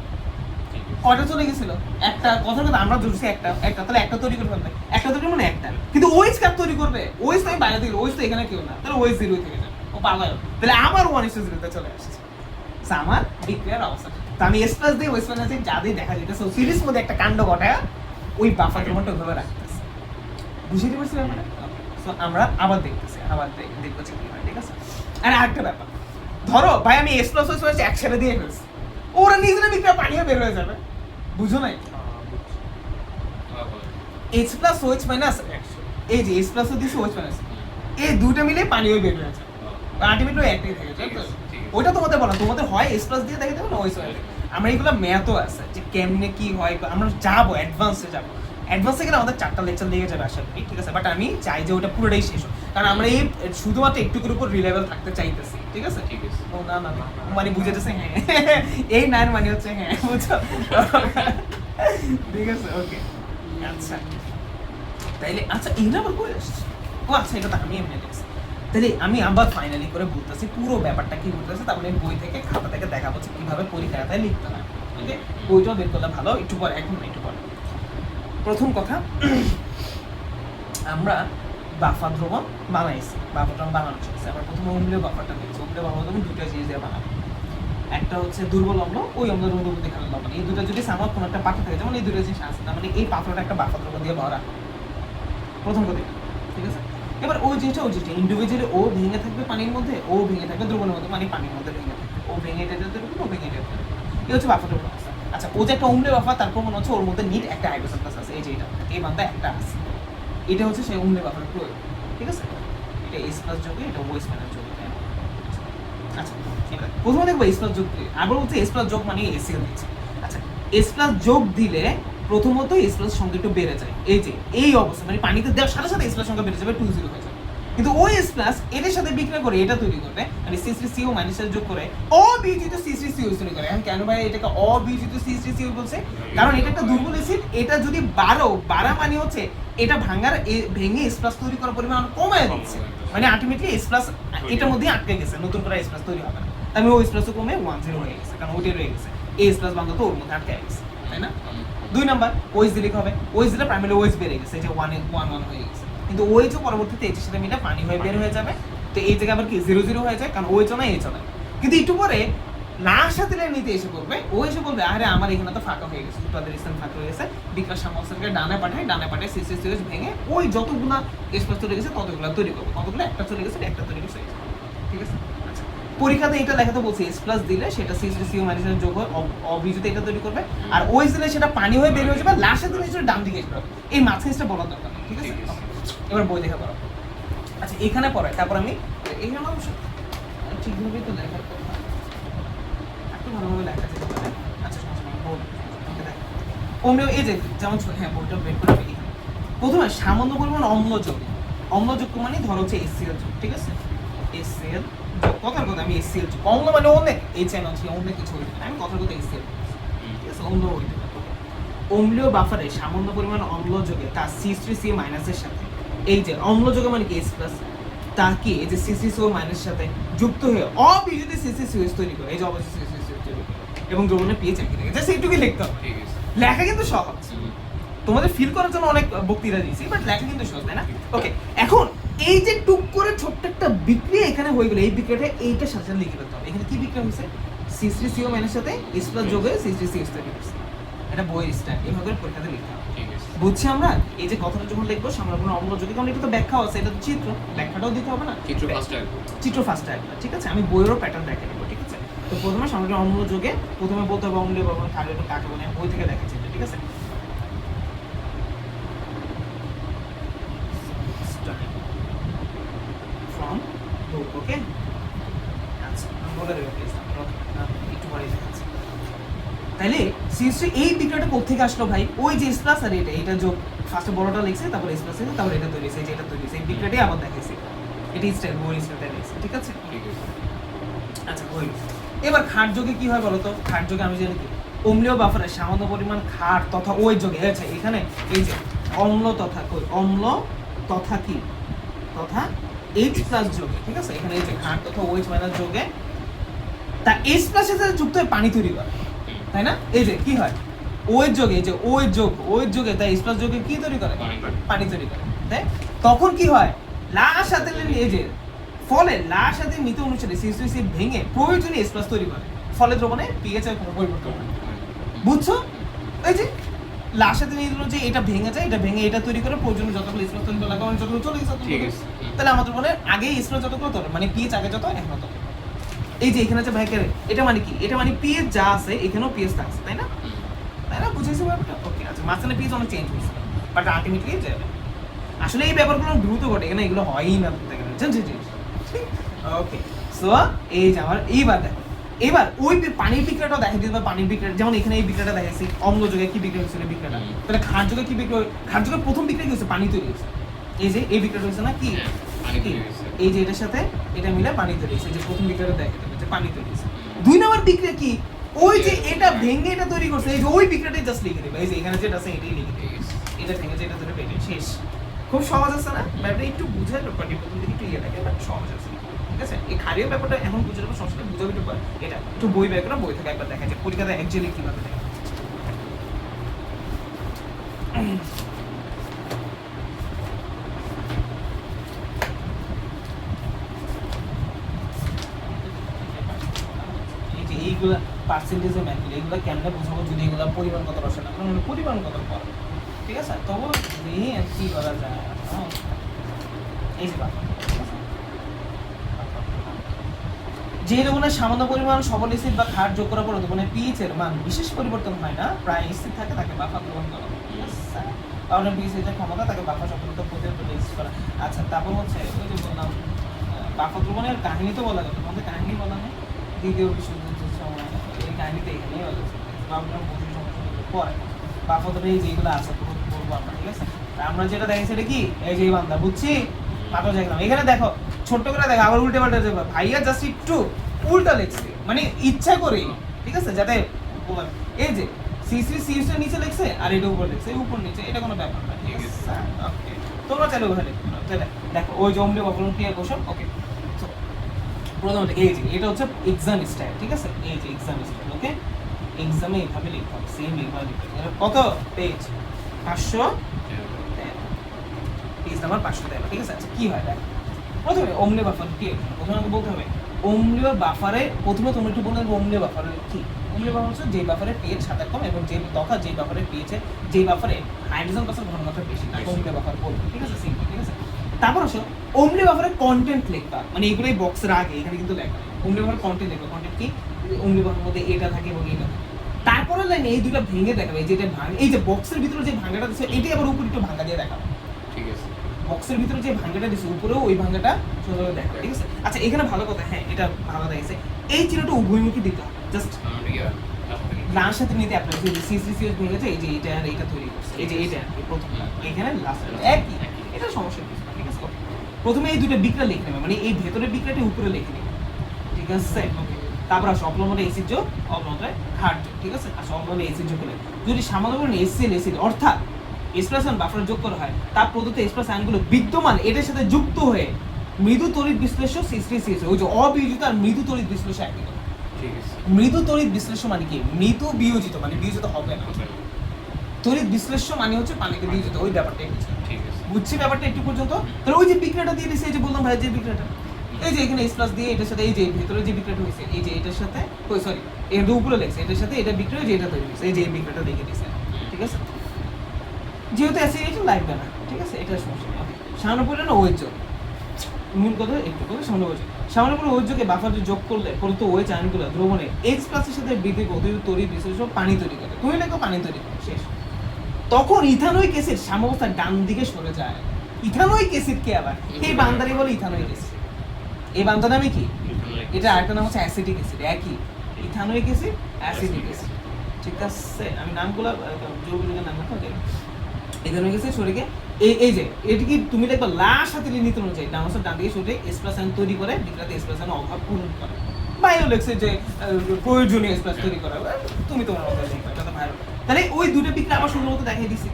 কয়টা চলে গেছিল? একটা, কথা কথা আমরা ধরছি একটা, তাহলে একটা তৈরি করে ফেলবে, একটা তৈরি মানে একটা, কিন্তু ওইস কাপ তৈরি করবে, ওইস তো আমি বাইরে থেকে, ওইস তো এখানে কেউ না, তাহলে ওইস 0 থেকে যাবে, ও পালায়, তাহলে আমার 1:0 চলে আসছে, আমার বিক্রিয়ার অবস্থা। তো আমি এস প্লাস দিয়ে ওইস প্লাস দিয়ে যা দিয়ে দেখা যেতেছে সিরিজ মধ্যে একটা কাণ্ড ঘটায় ওই বাফার ক্রমটা ওইভাবে রাখতেছে। বুঝতে পারছি ব্যাপারটা? সো আমরা আবার দেখতেছি, আবার দেখবো যে কি হয়, ঠিক আছে? আর আরেকটা ব্যাপার, ধরো ভাই আমি এস প্লাস ওইস প্লাস একসাথে দিয়ে ফেলছি, ওরা নিজেরা বিক্রিয়া পানিও বের হয়ে যাবে, বুঝো নাই? এইচ প্লাস ওএইচ মাইনাস, এই যে এইচ প্লাস ও দিছি ওএইচ মাইনাস, এই দুটো মিলে পানি ওই বের হয়ে যায়, আলটিমেটলি একটাই থাকে, তাই তো? ওইটা তোমাদের বলা, তোমাদের হয় এস প্লাস দিয়ে দেখে দেবো না ওএইচ হয়ে যায়। আমরা এগুলো ম্যাথও আছে যে কেমনে কি হয়, আমরা যাবো অ্যাডভান্সে যাবো, অ্যাডভান্সে গেলে আমাদের 4টা লেকচার লেগে যাবে আশা করি, ঠিক আছে? বাট আমি চাই যে ওটা পুরোটাই শেষ হোক, কারণ আমরা এই শুধুমাত্র একটুকুর উপর রিলেবল থাকতে চাইতেছি, ঠিক আছে? ঠিক আছে ও না না না, মানে বুঝেছে হ্যাঁ এই নাইন মানে হচ্ছে হ্যাঁ, বুঝছো? ঠিক আছে, ওকে আচ্ছা। তাইলে আচ্ছা এগুলো আবার কই আসছে? ও আচ্ছা, এটা তো আমি এমনি লিখছি। তাহলে আমি আবার ফাইনালি করে বলতেছি পুরো ব্যাপারটা কি বলতেছে, তারপরে বই থেকে খাতা থেকে দেখাবো যে কিভাবে পরীক্ষায় লিখতে হয়। ওকে, বইটাও বের করলে ভালো, একটু পরে, এখন না একটু পরে। প্রথম কথা, আমরা বাফার দ্রবণ বানাইছি, বাফার দ্রবণ বানানো শিখছি। আমরা প্রথমে অম্লীয় বাফারটা দিয়েছি। অম্লীয় বাফার দ্রবণ দুটো জিনিস দিয়ে বানাবো। একটা হচ্ছে দুর্বল অম্ল, ওই অম্লের অনুভূতি খারাপ লবণ। এই দুটো যদি সামার কোনো একটা পাত্র থাকে, যেমন এই দুটো জিনিস আছে, তার মানে এই পাত্রটা একটা বাফার দ্রবণ দিয়ে ভরা, প্রথম কথা, ঠিক আছে? এবার ওই জিনিসটা ইন্ডিভিজুয়ালি ও ভেঙে থাকবে পানির মধ্যে, ও ভেঙে থাকবে দ্রবণের মধ্যে, মানে পানির মধ্যে ভেঙে থাকবে, ও ভেঙে এটা দিতে পারবে, ও ভেঙে এটা দিতে পারবে। এই হচ্ছে বাফার দ্রবণ অবস্থা। আচ্ছা, ও যে একটা অম্লীয় বাফার, তারপর মনে হচ্ছে ওর মধ্যে নিট একটা হাইড্রোজেন প্লাস আছে, এই যে এটা, এই বান্দা একটা আছে, এটা হচ্ছে সেই অম্লীয় বাফার প্রয়োগ, ঠিক আছে? এটা এস প্লাস যোগে, এটা ও এস মাইনাস যোগে। আচ্ছা, এবার প্রথমে দেখবো এস প্লাস যোগ কি। আবার বলছে এস প্লাস যোগ মানে এসিএল দিচ্ছে। আচ্ছা, এস প্লাস যোগ দিলে প্রথমত এস প্লাস সংখ্যা একটু বেড়ে যায়, এই যে এই অবস্থা, মানে পানিতে দেওয়ার সাথে সাথে এস প্লাস সংখ্যা বেড়ে যাবে, 2 0 হয়ে যাবে। কিন্তু ওই এস প্লাস এটার সাথে বিক্রিয়া করে এটা তৈরি করবে, মানে C3CO মাইনাস এর যোগ করে অবিয়োজিত C3CO তৈরি করে। এখন কেন ভাই এটাকে অবিয়োজিত C3CO বলছে? কারণ এটা একটা দুর্বল অ্যাসিড, এটা যদি বাড়া মানে হচ্ছে এটা ভেঙে এস প্লাস তৈরি করার পরিমাণ কমায় দিচ্ছে, মানে আলটিমেটলি এস প্লাস এটার মধ্যে আটকে গেছে, নতুন করে এস প্লাস তৈরি হবে না। আমি ওই এস প্লাসও কমে 1 0 হয়ে গেছে, কারণ ওইটাই রয়ে গেছে, এস প্লাস বান্ধব তো ওর মধ্যে আটকে গেছে, তাই না? 2 নাম্বার, ওএইচ দিলে কি হবে? ওএইচ দিলে প্রাইমারি ওএইচ বেড়ে গেছে, এই যে 1 হয়ে গেছে, কিন্তু ওএইচ পরবর্তীতে এইচের সাথে মিলে পানি হয়ে বের হয়ে যাবে, তো এই জায়গায় আবার কি 0 0 হয়ে যায়, কারণ ওএইচ না এইচ না। কিন্তু একটু পরে লাশ সাথে নিতে এসে বলবে, ও এসে বলবে আরে আমার এখানে তো ফাঁকা হয়ে গেছে, তোদের স্থান ফাঁকা হয়ে গেছে, বিকাশ সামগ্রীকে ডানে পাঠায় সিসিসিএস ভেঙে ওই যতগুলা এসপাস চলে গেছে ততগুলা তৈরি করবে, কতগুলো একটা চলে গেছে, একটা তৈরি করছে, ঠিক আছে? আচ্ছা, পরীক্ষাতে এটা লেখাতে বলছে এস প্লাস দিলে সেটা সিসিসিও মাইনাসের যোগ হয়, অভিজিতে এটা তৈরি করবে, আর ওই দিলে সেটা পানি হয়ে বের হয়ে যাবে, লাশে দিলে সেটা ডান দিকে আসবে। এই মাঝখানেটা বলার দরকার নেই, ঠিক আছে? এবার বই দেখা পড়া। আচ্ছা, এখানে পড়ে, তারপর আমি এইখানে অবশ্য ঠিকভাবেই তো লেখার কথা, একটু ভালোভাবে লেখা যেতে পারে। আচ্ছা, অম্লীয় এই যে যেমন হ্যাঁ বইটা বের করে আমি এখানে প্রথমে সামান্য পরিমাণ অম্লযোগ মানে ধরো হচ্ছে HCl যোগ, ঠিক আছে? HCl যোগ, কথার কথা আমি HCl যোগ, অম্ল মানে অনেক, HN আছে অনেক কিছু হইতে পারে, আমি কথার কথা HCl, ঠিক আছে? অম্ল হইতে পারে। অম্লীয় বাফারে সামান্য পরিমাণ অম্ল যোগে তার C3CO মাইনাসের সাথে, এই যে অম্ল যোগে মানে কি H প্লাস, তা কি এই যে C3CO মাইনাসের সাথে যুক্ত হয়ে অবিয়োজিত C3COS তৈরি করে, এই যে অবশ্যই C3COS তৈরি করে, এবং দ্রবণের pH একই থাকে, জাস্ট এইটুকুই লিখতে হবে। ঠিক আছে, লেখা কিন্তু সহজ, তোমাদের ফিল করার জন্য অনেক বক্তৃতা দিয়েছি, বাট লেখা কিন্তু সহজ, তাই না? ওকে, এখন এই যে টুক করে ছোট্ট একটা বিক্রিয়া এখানে হয়ে গেল, এই বিক্রিয়াটা এইটার সাথে লিখে ফেলতে হবে। এখানে কি বিক্রিয়া হয়েছে? C3CO মাইনাস সাথে H প্লাস যোগে C3COS তৈরি হয়েছে, এটা বইয়ের স্টাইল, এইভাবে পরীক্ষাতে লিখতে হবে। ঠিক আছে, বুঝছি আমরা? এই যে কথাটা যখন লিখবো সামনে কোনো অম্ল যোগে, কারণ এটা তো ব্যাখ্যাও আছে, এটা তো চিত্র, ব্যাখ্যাটাও দিতে হবে না? চিত্র ফার্স্ট আসবে। চিত্র ফার্স্টে একবার, ঠিক আছে? আমি বইয়েরও প্যাটার্ন দেখে নেবো, ঠিক আছে? তো প্রথমে সামগ্রিক অম্ল যোগে প্রথমে বলতে হবে অম্লীয় বাফার ক্ষারীয় কাকে বলে, বই থেকে দেখাচ্ছি, ঠিক আছে? ফ্রম বুক, ওকে? আচ্ছা, আমি বলে দেবো প্লিজ, একটু পরে দেখাচ্ছি। তাইলে সিএসসি এই বিক্রিয়াটা কোত্থেকে আসলো ভাই? ওই যে এস প্লাস আর এটা যোগ, ফার্স্টে বড়টা লিখছে, তারপর এস প্লাস লিখছে, তারপর এটা তৈরি হয়েছে, যেটা তৈরি হয়েছে, এই বিক্রিয়াটাই আবার দেখাইছে, এটি স্টাইল বই স্টাইল লিখছে, ঠিক আছে? ঠিক আছে, আচ্ছা, হইল। এবার ক্ষার যোগে কি হয় বলতো? ক্ষার যোগে আমি জানি কি অম্লীয় বাফারে সামান্য পরিমাণ ক্ষার তথা ওই যোগে, আচ্ছা এখানে এই যে অম্ল তথা কি তথা H প্লাস যোগে, ঠিক আছে? এখানে এই যে ক্ষার তথা OH মাইনাস যোগে তা H প্লাসের সাথে যুক্ত হয়ে পানি তৈরি করে, তাই না? এই যে কি হয় OH যোগে, এই যে OH যোগে তাই H প্লাস যোগে কি তৈরি করে? পানি তৈরি করে, তাই? তখন কি হয়? লাশ সাথে এই যে ফলে লাশ সাথে মৃত অনুসারে C3C ভেঙে প্রয়োজনীয় H প্লাস তৈরি করে, ফলে দ্রবণে pH এর কোনো পরিবর্তন হয় না। বুঝছো? এই যে লাশ সাথে নিয়ে দিল যে এটা ভেঙে যায়, এটা ভেঙে এটা তৈরি করে প্রয়োজনীয় যতগুলো H প্লাস তৈরি করা লাগে, যতগুলো চলে গেছে, ঠিক আছে। তাহলে আমাদের বলে আগে H প্লাস যতগুলো তৈরি, মানে pH আগে যত এখন তত। এই যে এখানে যে ভাইকে এটা মানে কি? এটা মানে pH যা আছে এখানেও pH থাকছে, তাই না? তাই না? বুঝেছি ব্যাপারটা? ওকে, আচ্ছা, মাঝখানে pH অনেক চেঞ্জ হয়েছে, বাট আলটিমেটলি যাবে। আসলে এই ব্যাপারগুলো দ্রুত ঘটে, এখানে এগুলো হয়ই না বলতে গেলে, ওকে। সো এই যে আমার এইবার দেখো, এবার ওই পানির বিক্রিয়াটা দেখা দিতে হবে, পানির বিক্রিয়া যেমন এখানে এই বিক্রিয়াটা দেখাইছি, অম্ল যোগে কি বিক্রিয়া হয়েছিল বিক্রিয়াটা, তাহলে ক্ষার যোগে কি বিক্রিয়া? ক্ষার যোগে প্রথম বিক্রিয়া কি হয়েছে? পানি তৈরি হয়েছে, এই যে এই বিক্রিয়াটা হয়েছে না কি? পানি কি? তৈরি হয়েছে। এই যে এটার সাথে এটা মিলে পানি তৈরি হয়েছে, যে প্রথম বিক্রিয়াটা দেখাতে হবে যে পানি তৈরি হয়েছে। 2 নম্বর বিক্রিয়া কি? ওই যে এটা ভেঙে এটা তৈরি করছে, এই যে ওই বিক্রিয়াটাই জাস্ট লিখে দেবে, এই যে এখানে যেটা আছে এটাই লিখে দেবে, এটা ভেঙে যেটা ধরে পেটে শেষ। খুব সহজ আছে না ব্যাপারটা? একটু বুঝার ব্যাপারটি প্রথম দিকে একটু ইয়ে লাগে, বাট সহজ আছে, ঠিক আছে? এই ক্ষারীয় ব্যাপারটা এখন বুঝে নেবো, সমস্যা বুঝাবে একটু পরে। এটা একটু বই বের করে বই থেকে একবার দেখা যায় পরীক্ষাতে অ্যাকচুয়ালি কিভাবে দেখা। এই যে এইগুলা পার্সেন্টেজের ম্যাথগুলো, এগুলো কেমনে বোঝাবো যদি এগুলো পরিমাণগত রসায়ন, মানে পরিমাণগত পড়া, ঠিক আছে? তবু দেখি আর কি করা যায়। এই যে বাবা, যে দ্রবণের সামান্য পরিমাণ সবল এসিড বা ক্ষার যোগ করার পর দ্রবণের পিএইচ এর মান বিশেষ পরিবর্তন হয় না, প্রায় স্থির থাকে, তাকে বাফা দ্রবণ বলা হয়। কারণ পিএইচ এর ক্ষমতা তাকে বাফা সম্পর্কিত প্রতিরোধ করা। আচ্ছা, তারপর হচ্ছে ওই যে বললাম বাফা দ্রবণের কাহিনী তো বলা গেল, তোমাদের কাহিনী বলা নেই। দ্বিতীয় বিশ্বযুদ্ধের সময় এই কাহিনীতে এখানেই বলা হচ্ছে, আপনার বুঝি সমস্যা পরে বাফা দ্রবণ এই যেগুলো আছে বলবো আমরা, ঠিক আছে? আমরা যেটা দেখেছি এটা কি, এই যে বান্দা বুঝছি পাঠক দেখলাম, এখানে দেখো ছোট্ট করে দেখো, আবার উল্টে পাল্টে যাবে, ভাইয়া জাস্ট একটু উল্টা লিখছে, মানে ইচ্ছা করে, ঠিক আছে? যাতে এই যে সিসি সিএস এর নিচে লিখছে আর এটা উপর লিখছে, উপর নিচে, এটা কোনো ব্যাপার না, ঠিক আছে? ওকে, তোমরা চাইলে ওখানে লিখো না, তাহলে দেখো ওই যে অম্লীয় বাফলন ক্রিয়া কোষণ। ওকে, সো প্রথমত এই যে এটা হচ্ছে এক্সাম স্টাইল, ঠিক আছে? এই যে এক্সাম স্টাইল, ওকে? এক্সামে এইভাবে লিখতে হবে, সেম এইভাবে লিখতে হবে। কত পেজ? 513 পেজ নাম্বার 513, ঠিক আছে? আচ্ছা, কি হয় দেখ, প্রথমে অম্লীয় বাফার কি, প্রথমে আমাকে বলতে হবে অম্লীয় বাফারে, প্রথমে তুমি একটু বলে দেবো অম্লীয় বাফারের কি। অম্লীয় বাফার হচ্ছে যে বাফারে পিএইচ 7 কম এবং যে তথা যে বাফারে পিএইচ যে বাফারে হাইড্রোজেন পাসের ঘনমাত্রা বেশি, তাকে অম্লীয় বাফার বলবো, ঠিক আছে? সিম্পল, ঠিক আছে? তারপর আসো অম্লীয় বাফারের কন্টেন্ট লিখবা, মানে এইগুলো এই বক্সের আগে এখানে কিন্তু লেখা নেই। অম্লীয় বাফারের কন্টেন্ট লিখবা, কন্টেন্ট কি? অম্লীয় বাফারের মধ্যে এটা থাকে এবং এটা থাকে। তারপরে লাইনে এই দুটো ভেঙে দেখাবে, এই যে এটা ভাঙ, এই যে বক্সের ভিতরে যে ভাঙাটা দিচ্ছে এটাই আবার উপরে একটু ভাঙা দিয়ে দেখাবে, ঠিক আছে। বক্সের ভিতরে যে ভাঙাটা দিচ্ছে উপরেও ওই ভাঙাটা সুন্দরভাবে দেখাবে, ঠিক আছে? আচ্ছা, এখানে ভালো কথা, হ্যাঁ এটা ভালো দেখেছে, এই চিহ্নটা উভয়মুখী দিতে হবে, জাস্ট লাস্ট সাথে নিতে অ্যাপ্লাই করছে, যে সিসিসিএস ভেঙেছে, এই যে এটা আর এটা তৈরি করছে, এই যে এটা প্রথম এখানে লাস্ট একই, এটা সমস্যা কিছু না, ঠিক আছে? ওকে, প্রথমে এই দুটো বিক্রিয়া লিখে নেবে, মানে এই ভেতরের বিক্রিয়াটি উপরে লিখে নেবে, ঠিক আছে? ওকে, তারপর আসো অম্লমনে এসিড যোগ, অম্লমনে ক্ষার যোগ, ঠিক আছে? আসো অম্লমনে এসিড যোগ হলে যদি সামান্য পরিমাণে HCl এসিড অর্থাৎ এসপ্রেসন বাফারে যোগ করা হয়, তার প্রদত্ত এসপ্রেস আয়নগুলো বিদ্যমান এটার সাথে যুক্ত হয়ে মৃদু তড়িৎ বিশ্লেষ্য সৃষ্টি, ওই যে অবিয়োজিত আর মৃদু তড়িৎ বিশ্লেষ্য একই কথা। ঠিক আছে। মৃদু তড়িৎ বিশ্লেষ্য মানে কি? মৃদু বিয়োজিত, মানে বিয়োজিত হবে না। তড়িৎ বিশ্লেষ্য মানে হচ্ছে পানিকে বিয়োজিত, ওই ব্যাপারটা একটু ঠিক আছে। বুঝছি ব্যাপারটা একটু পর্যন্ত। তাহলে ওই যে বিক্রিয়াটা দিয়ে দিয়েছে, এই যে বললাম ভাই যে বিক্রিয়াটা, এই যে এখানে এস প্লাস দিয়ে এটার সাথে এই যে ভেতরে যে বিক্রিয়াটা হয়েছে, এই যে এটার সাথে ওই সরি এর উপরে লেগেছে, এটার সাথে এটা বিক্রিয়া, যে এটা তৈরি হয়েছে, এই যে এই বিক্রিয়াটা দেখে দিয়েছে, ঠিক আছে? যেহেতু অ্যাসিডিটি লাগবে না, ঠিক আছে? এটা সমস্যা নেই। ওকে, সামান্য পরিমাণে ওয়েজ যোগ, মূল কথা একটু করে সামান্য ওয়েজ, সামান্য পরিমাণে ওয়েজ যোগে বাফার যোগ করলে প্রদত্ত ওয়েজ আয়নগুলো দ্রবণে এক্স প্লাসের সাথে বৃদ্ধি করে অতিরিক্ত তড়িৎ বিশ্লেষণ পানি তৈরি করে, তুমি লেখো পানি তৈরি করে, শেষ। তখন ইথানোয়িক অ্যাসিড সাম্যাবস্থার ডান দিকে সরে যায়। ইথানোয়িক অ্যাসিড কে আবার? এই বান্দারি বলে ইথানোয়িক অ্যাসিড। এই বান্দার নামে কি? এটা আরেকটা নাম হচ্ছে অ্যাসিটিক অ্যাসিড, একই। ইথানোয়িক অ্যাসিড, অ্যাসিটিক অ্যাসিড, ঠিক আছে? আমি নামগুলো যৌগিকের নাম লিখো, ইথানোয়িক অ্যাসিড সরে গিয়ে এই যে এটা কি তুমি দেখবা লাস্ট সাথে নীতি অনুযায়ী ডান দিকে সরে এস প্লাস আয়ন তৈরি করে, বিক্রিয়াতে এস প্লাস আয়ন অভাব পূরণ করে। বাইরে লেখছে যে প্রয়োজনীয় এস প্লাস তৈরি করা, তুমি তোমার মতো লিখবে, এটা তো ভালো। তাহলে ওই দুটো বিক্রিয়া আমার সুন্দর মতো দেখিয়ে দিছি।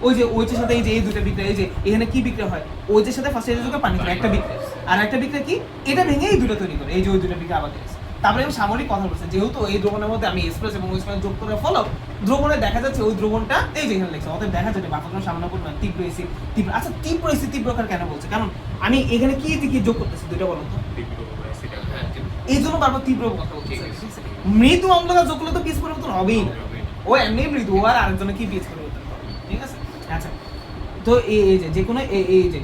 ওই যে ওইচের সাথে এই যে এই দুটো বিক্রিয়া, এই যে এখানে কি বিক্রিয়া হয়, ওইচের সাথে ফার্স্ট এর যোগে পানি একটা বিক্রিয়া, আর একটা বিক্রিয়া কি এটা ভেঙে এই দুটো তৈরি করে, এই যে ওই দুটো বিক্রিয়া আবার দিয়েছে। তারপরে আমি সামরিক কথা বলছি, যেহেতু এই দ্রবণের মধ্যে আমি এক্সপ্রেস এবং ওইচপ্রেস যোগ করে ফলো, দ্রবণে দেখা যাচ্ছে ওই দ্রবণটা এই যে এখানে লিখছে, অতএব দেখা যাচ্ছে বাফার সামান্য পরিমাণ তীব্র এসিড, তীব্র। আচ্ছা, তীব্র এসিড তীব্রকার কেন বলছে? কারণ আমি এখানে কি দিকে যোগ করতেছি দুইটা বলো তো, এই জন্য বারবার তীব্র কথা বলছি। মৃদু অম্লতা যোগ করলে তো পিএইচ পরিবর্তন হবেই না, ও এমনি মৃদু, আর আরেকজনে কি পিএইচ পরিবর্তন হবে, ঠিক আছে? আচ্ছা, তো এই যে যেকোনো এই যে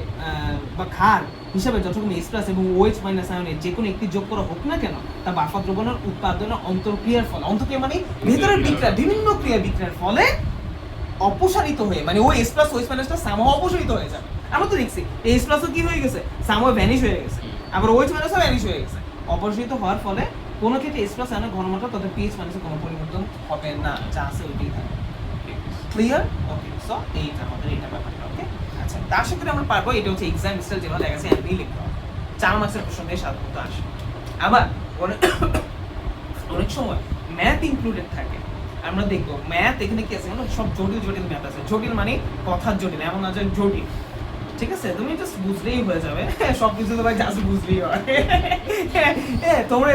বা ক্ষার হিসাবে যতক্ষণ এস প্লাস এবং ওএইচ মাইনাস আয়নের যে কোনো একটি যোগ করা হোক না কেন, তা বাফা দ্রবণের উৎপাদনের অন্তর্ক্রিয়ার ফলে, অন্তর্ক্রিয়া মানে ভেতরের বিক্রিয়া, বিভিন্ন ক্রিয়া বিক্রিয়ার ফলে অপসারিত হয়ে, মানে ওই এস প্লাস ওএইচ মাইনাসটা সামহ অপসারিত হয়ে যাবে। আমরা তো দেখছি এস প্লাসও কি হয়ে গেছে, সামহ ভ্যানিশ হয়ে গেছে, আবার ওএইচ মাইনাসও ভ্যানিশ হয়ে গেছে। অপসারিত হওয়ার ফলে কোনো ক্ষেত্রে এস প্লাস আয়নের ঘনমাত্রা তথা পিএইচ মাইনাসে কোনো পরিবর্তন হবে না, যা আছে ওইটাই থাকবে। ক্লিয়ার? ওকে, সো এইটা আমাদের এটা ব্যাপারটা। ওকে, আচ্ছা, তা আশা করি আমরা পারবো। এটা হচ্ছে এক্সাম স্টাইল, যেভাবে দেখা গেছে এমনি লিখতে হবে। 4 মার্কসের প্রশ্ন দিয়ে সাধারণত আসে। আবার অনেক সময় ম্যাথ ইনক্লুডেড থাকে। আমরা দেখবো ম্যাথ এখানে কি আছে, মানে সব জটিল জটিল ম্যাথ আছে। জটিল মানে কথার জটিল, এমন না যে জটিল, ঠিক আছে? তুমি জাস্ট বুঝলেই হয়ে যাবে। সব কিছু তো ভাই জাস্ট বুঝলেই হয়। তোমরা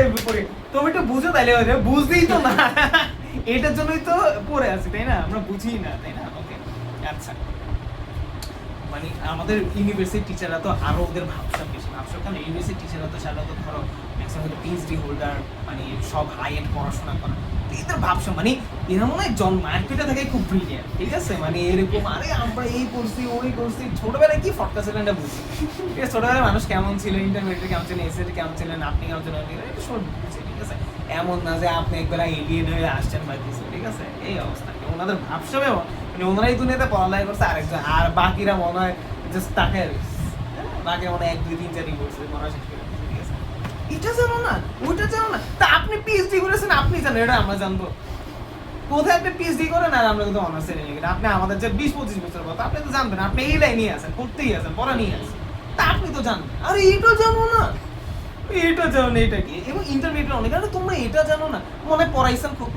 তুমি একটু বুঝো তাইলে হয়ে যাবে, বুঝতেই তো না। এটার জন্যই তো পড়ে আছি, তাই না? আমরা বুঝি না, তাই না? ওকে, আচ্ছা, মানে আমাদের ইউনিভার্সিটি টিচাররা তো আরো ওদের ভাবসাব বেশি। ভাবসাব কারণ ইউনিভার্সিটি টিচাররা তো সাধারণত ধরো ম্যাক্সিমাম পিএইচডি হোল্ডার, মানে সব হাই এন্ড পড়াশোনা করা। এদের ভাবসাব মানে এরা মনে হয় মার্কেটে থাকে খুব ব্রিলিয়ান্ট, ঠিক আছে? মানে এরকম আরে আমরা এই করছি ওই করছি, ছোটবেলায় কি ফটকা ছিলেন এটা বুঝি। ঠিক আছে, ছোটবেলায় মানুষ কেমন ছিল, ইন্টারমিডিয়েট কেমন ছিলেন, এসএসসি কেমন ছিলেন, আপনি কেমন ছিলেন, এটা সব বুঝছি, ঠিক আছে? এমন না যে আপনি একবেলা এলিয়েন হয়ে আসছেন বা কিছু, ঠিক আছে? এই অবস্থা। ওনাদের ভাবসাব এমন, মানে ওনারাই দুনিয়াতে পড়ালেখা করছে আরেকজন, আর বাকিরা মনে হয় জাস্ট তাকে, বাকিরা মনে হয় 1 2 3 4 করছে, মনে হয় শেষ করে দিয়েছে, ঠিক আছে? এটা জানো না, ওইটা জানো না, তা আপনি পিএইচডি করেছেন, আপনি জানেন, এটা আমরা জানবো কোথায়? আপনি পিএইচডি করেন আর আমরা কিন্তু অনার্সে নিয়ে গেলাম। আপনি আমাদের যে 20-25 বছর পর, আপনি তো জানবেন, আপনি এই লাইনে আছেন, পড়তেই আছেন, পড়া নিয়ে আছেন, তা আপনি তো জানবেন। আরে এটা জানো না, এটা জানো না, এটা কি? এবং ইন্টারমিডিয়েট অনেক, আরে তোমরা এটা জানো না, মনে হয় পড়াইছেন খুব,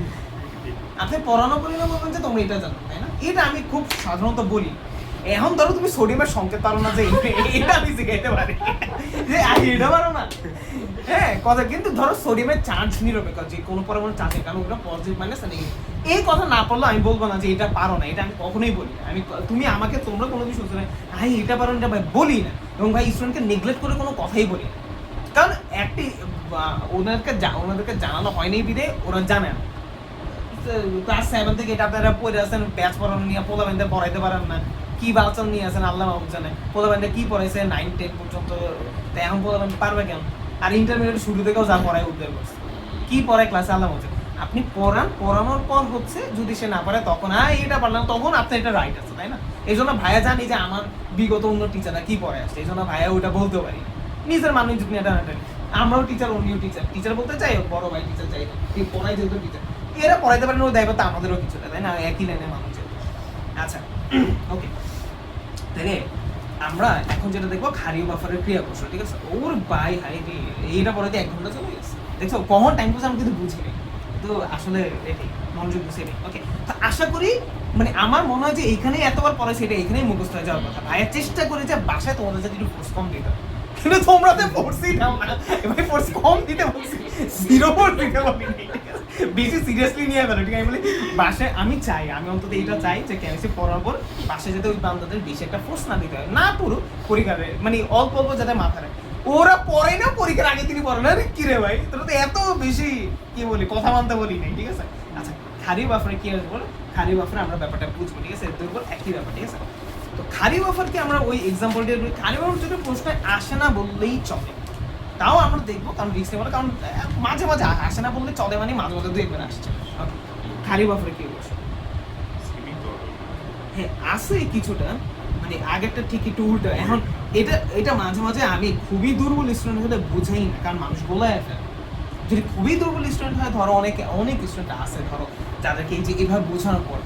আপনি পড়ানো করি না বলবেন যে তোমরা এটা জানো, তাই না? এটা আমি খুব সাধারণত বলি। এখন ধরো তুমি সোডিয়ামের সংকেত পারো না, যে এটা আমি শিখাইতে পারি যে আগে এটা পারো না, হ্যাঁ কথা। কিন্তু ধরো সোডিয়ামের চার্জ নিরপেক্ষ, যে কোনো পরমাণু চার্জ, কারণ ওটা পজিটিভ মাইনাস নেগেটিভ। এই কথা না পড়লে আমি বলবো না যে এটা পারো না, এটা আমি কখনোই বলি না। আমি তুমি আমাকে তোমরা কোনো কিছু শুনছো না, ভাই এটা পারো না, এটা ভাই বলি না। এবং ভাই স্টুডেন্টকে নেগলেক্ট করে কোনো কথাই বলি না, কারণ একটি ওনাদেরকে জানানো হয়নি বিদে ওরা জানে না। ক্লাস 7 থেকে এটা আপনারা পড়ে আছেন, ব্যাচ পড়ানো নিয়ে পোলাবেনদের পড়াইতে পারেন না, কি বালচাল নিয়ে আছেন আল্লাহ মাহবুব জানে। পোলাবেনদের কি পড়াইছে 9 10 পর্যন্ত, তাই এখন পোলাবেন পারবে কেন? আর ইন্টারমিডিয়েট শুরু থেকেও যা পড়ায় উদ্ধার করছে, কি পড়ায় ক্লাসে আল্লাহ মাহবুব। আপনি পড়ানোর পর হচ্ছে যদি সে না পারে তখন এটা পারলাম, তখন আপনার এটা রাইট আছে, তাই না? এই জন্য ভাইয়া জানি যে আমার বিগত অন্য টিচাররা কি পড়ায় আসছে, এই জন্য ভাইয়া ওইটা বলতে পারি না। নিজের মানুষ যদি এটা আমরাও টিচার, অন্যও টিচার বলতে চাই, বড় ভাই টিচার চাই, পড়াই যেহেতু টিচার, এরা পড়াইতে পারেন, ওই দায়িত্ব আমাদেরও কিছু, তাই না? একই লাইনের মানুষ। আচ্ছা, ওকে, তাহলে আমরা এখন যেটা দেখবো খারিও বাফারের ক্রিয়া কৌশল, ঠিক আছে? ওর বাই হাই রে, এইটা পরে 1 ঘন্টা চলে গেছে, দেখছো কখন টাইম করছে আমি কিন্তু বুঝিনি, তো আসলে এটাই মনোযোগ বুঝে নেই। ওকে, তো আশা করি, মানে আমার মনে হয় যে এইখানে এতবার পরে সেটা এখানেই মুখস্থ হয়ে যাওয়ার কথা। ভাইয়ের চেষ্টা করে যে বাসায় তোমাদের যাতে একটু ফোর্স কম দিতে, কিন্তু তোমরা তো ফোর্সই দাও না। এবার ফোর্স কম দিতে বলছি, 0 ফোর্স দিতে বলিনি, বেশি সিরিয়াসলি নিয়ে গেল, ঠিক আছে? বলে বাসায় আমি অন্তত এইটা চাই যে কেমিস্ট্রি পড়ার পর বাসায় যাতে ওই বান্ধবদের বেশি একটা ফোর্স না দিতে হয়, না পুরো পরীক্ষারে, মানে অল্প অল্প যাতে মাথায়। ওরা পড়ে না, পরীক্ষার আগে তিনি পড়ে না। আরে কি রে ভাই, তোরা তো এত বেশি কি বলি, কথা মানতে বলি নাই, ঠিক আছে? আচ্ছা, খারি বাফারে কি আসবে বলো? খারি বাফারে আমরা ব্যাপারটা বুঝবো, ঠিক আছে? দুর্বল একই ব্যাপার, ঠিক আছে? তো খারি বাফারকে আমরা ওই এক্সাম্পলটা, খারি বাফার যদি প্রশ্ন আসে না বললেই চলে, তাও আমরা দেখবো, কারণ রিস্ক নেবো না, কারণ মাঝে মাঝে আসে না বললে চলে, মানে মাঝে মাঝে 2 একবার আসছে। খারি বাফারে কি বলছো? হ্যাঁ আছে কিছুটা, মানে আগেরটা ঠিক একটু উল্টো। এখন এটা মাঝে মাঝে আমি খুবই দুর্বল স্টুডেন্ট হলে বুঝাই না, কারণ মানুষ বলায় ফেলে। যদি খুবই দুর্বল স্টুডেন্ট হয়, ধরো অনেক স্টুডেন্ট আছে ধরো যাদেরকে এই যে এভাবে বোঝানোর পর,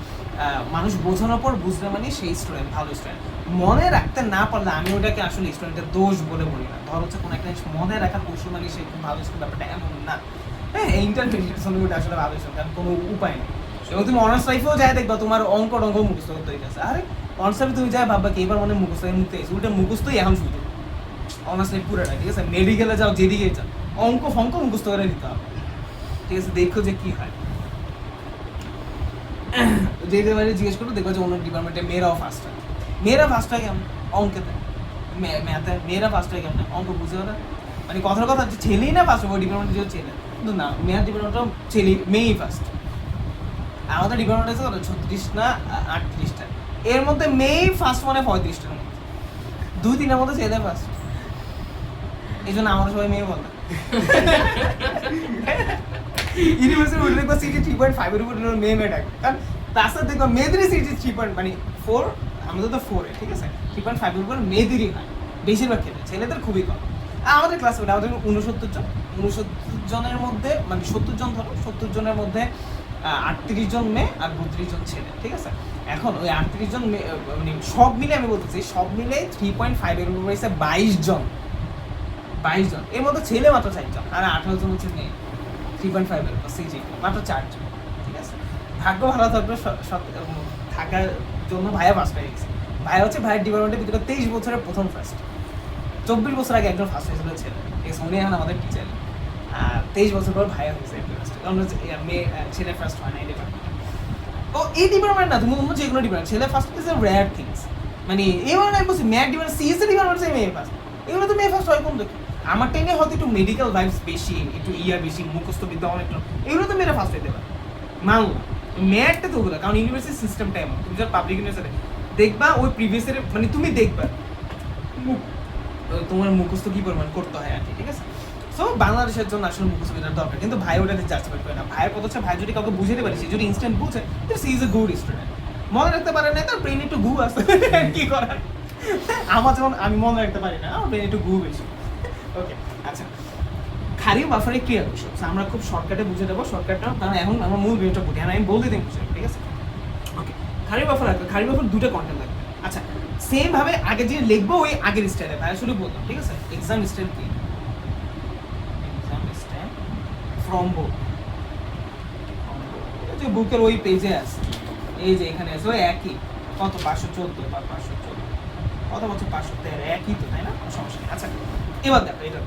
মানুষ বোঝানোর পর বুঝলে মানে সেই স্টুডেন্ট ভালো স্টুডেন্ট। মনে রাখতে না পারলে আমি ওটাকে আসলে স্টুডেন্টের দোষ বলে বলি না। ধরো হচ্ছে কোনো একটা জিনিস মনে রাখার কৌশল মানে সে খুব ভালো স্টুডেন্ট, ব্যাপারটা এমন না। হ্যাঁ, ইন্টারমিডিয়েট ওটা আসলে ভালো স্টুডেন্ট, কারণ কোনো উপায় নেই। এবং তুমি অনার্স লাইফেও যাই দেখবা তোমার অঙ্ক মুখস্থ করতে হইতেছে। আরে অনার্স লাইফে তুমি যাই ভাববা কি এবার মনে মুখস্থ মুখতে এসে উল্টে মুখস্থই এখন শুধু অনার্স লাইফ পুরোটা, ঠিক আছে? মেডিকেলে যাও, যেদিকে যাও, অঙ্ক মুখস্থ করে দিতে হবে, ঠিক আছে? দেখো যে কি হয়। যে বাড়ি জিজ্ঞেস করো, দেখো যে অন্য ডিপার্টমেন্টে মেয়েরাও ফার্স্ট হয়। মেয়েরা ফার্স্ট হয় কেমন? অঙ্কেতে, ম্যাথে মেয়েরা ফার্স্ট হয় কেমন? অঙ্ক বুঝে ওরা, মানে কথার কথা হচ্ছে ছেলেই না ফার্স্ট হবে ওই ডিপার্টমেন্টে, যে ছেলে, কিন্তু না, ম্যাথ ডিপার্টমেন্টও মেয়েই ফার্স্ট। আমাদের ডিপার্টমেন্ট আছে 36 না 38টা, এর মধ্যে মেয়েই ফার্স্ট, মানে 35টার মধ্যে 2-3টার মধ্যে ছেলে ফার্স্ট। এই জন্য আমরা সবাই মেয়ে বলে ইউনিভার্সিটি উঠে দেখবো সিটি 3.5 এর উপর মেয়ে ডাকে, কারণ তাছাড়া দেখবো মেয়েদেরই সিটি 3.4, আমাদের তো 4, ঠিক আছে? 3.5 এর উপর মেয়েদেরই হয় বেশিরভাগ ক্ষেত্রে, ছেলেদের খুবই কম। আমাদের ক্লাসে আমাদের 69 জনের মধ্যে, মানে 70 জন ধরো, 70 জনের মধ্যে 38 জন মেয়ে আর 32 জন ছেলে, ঠিক আছে? এখন ওই 38 জন মানে সব মিলে আমি বলতেছি, সব মিলে 3.5 এর উপর হয়েছে 22 জন, 22 জন। এর মধ্যে ছেলে মাত্র 4 জন আর 18 জন হচ্ছে মেয়ে। 3.5 এর উপর সিজি মাত্র 4 জন, ঠিক আছে? ভাগ্য ভালো থাকবে থাকার জন্য ভাইয়া ফার্স্ট হয়ে গেছে। ভাইয়া হচ্ছে ভাইয়ের ডিপার্টমেন্টের ভিতরে 23 বছরের প্রথম ফার্স্ট। 24 বছর আগে একজন ফার্স্ট হয়েছিল ছেলে, ঠিক আছে? উনি এখন আমাদের টিচার। আর 23 বছর পর ভাইয়া হয়েছে ফার্স্ট, কারণ মেয়ে ছেলে ফার্স্ট হয় না এই ডিপার্টমেন্টে। তো এই ডিপার্টমেন্ট না, তুমি অন্য যে কোনো ডিপার্টমেন্ট ছেলে first is a rare things. মানে এবার আমি বলছি ম্যাথ ডিপার্টমেন্ট, সিএসসি ডিপার্টমেন্ট মেয়ে ফার্স্ট, এগুলো তো মেয়ে ফার্স্ট হয় কোন দেখি? আমার টেনে হয়তো একটু মেডিকেল ভাইবস বেশি, একটু বেশি, মুখস্থ বিদ্যা অনেক, এগুলো তো মেয়েরা ফার্স্ট হইতে পারে, মানলাম। ম্যাথটা তো ওগুলো, কারণ ইউনিভার্সিটি সিস্টেমটা এমন। তুমি যখন পাবলিক ইউনিভার্সিটি দেখবা, ওই প্রিভিয়াস ইয়ারে মানে তুমি দেখবা তোমার মুখস্থ কি পরিমাণ করতে হয় আর কি, ঠিক আছে? সো বাংলাদেশের জন্য আসলে মুখস্থ বিদ্যার দরকার, কিন্তু ভাই ওটাতে জাস্টিফাই করে না। ভাইয়ের কথা হচ্ছে, ভাই যদি কাউকে বুঝাতে পারে, সে যদি ইনস্ট্যান্ট বুঝে, she is a good student. মনে রাখতে পারে না, তার ব্রেন একটু গু আছে, কি করার? আমার যেমন আমি মনে রাখতে পারি না, আমার ব্রেন একটু গু বেশি। ওকে, আচ্ছা, খালি বাফারে ক্লিয়ার করছো, আমরা খুব শর্টকাটে বুঝে দেবো। শর্টকাটটা কারণ এখন আমার মূল ভিডিওটা বুঝি, আমি বলতে দিন বুঝে, ঠিক আছে? ওকে, খালি বাফার রাখবে, খালি বাফার দুটো কন্টেন্ট লাগবে। আচ্ছা, সেম ভাবে আগে যে লিখবো ওই আগের স্টাইলে, ভাই শুরু বললাম, ঠিক আছে? এক্সাম স্টাইল কি? এক্সাম স্টাইল ফ্রম বুক, যে বুকের ওই পেজে আছে, এই যে এখানে আছে, ওই একই কত 514 বা 514 কত বছর 513 একই তো, তাই না? সমস্যা নেই। আচ্ছা, এবার দেখো এটা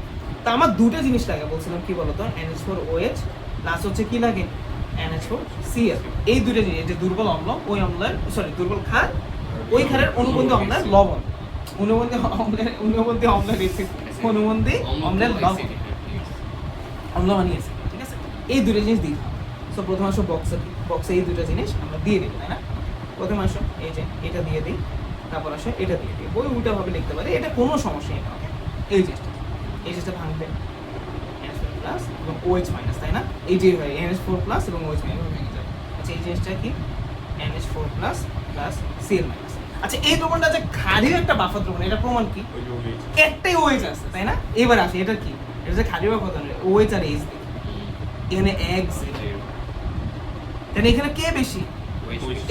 তো আমার দুটো জিনিস লাগে, বলছিলাম কি বলতো, NH4OH প্লাস হচ্ছে কি লাগে NH4Cl। এই দুটো জিনিস, যে দুর্বল অম্ল, ওই অম্লের দুর্বল ক্ষার, ওই ক্ষারের অনুবন্ধী অম্লের লবণ, অনুবন্ধী অম্লের অ্যাসিড, অনুবন্ধী অম্লের লবণ, অম্ল বানিয়েছে, ঠিক আছে? এই দুটো জিনিস দিই। সো প্রথম আসো বক্সে এই দুটো জিনিস আমরা দিয়ে দিই, তাই না? প্রথম আসো এই যে এটা দিয়ে দিই, তারপর আসো এটা দিয়ে দিই। বই উল্টাভাবে লিখতে পারে, এটা কোনো সমস্যা নেই। এই জিনিসটা ভাঙবে NH4 প্লাস এবং OH মাইনাস, তাই না? এই যে NH4 প্লাস এবং OH মাইনাস ভেঙে যাবে। আচ্ছা, এই জিনিসটা কি? NH4 plus plus Cl minus. আচ্ছা, এই দ্রবণটা যে ক্ষারীয় একটা বাফার দ্রবণ, এটা প্রমাণ কি? একটাই OH আছে, তাই না? এবার আসে এটা কি? এটা যে ক্ষারীয় বাফার দ্রবণ, OH আর H দেখি, এখানে এক তাহলে এখানে কে বেশি?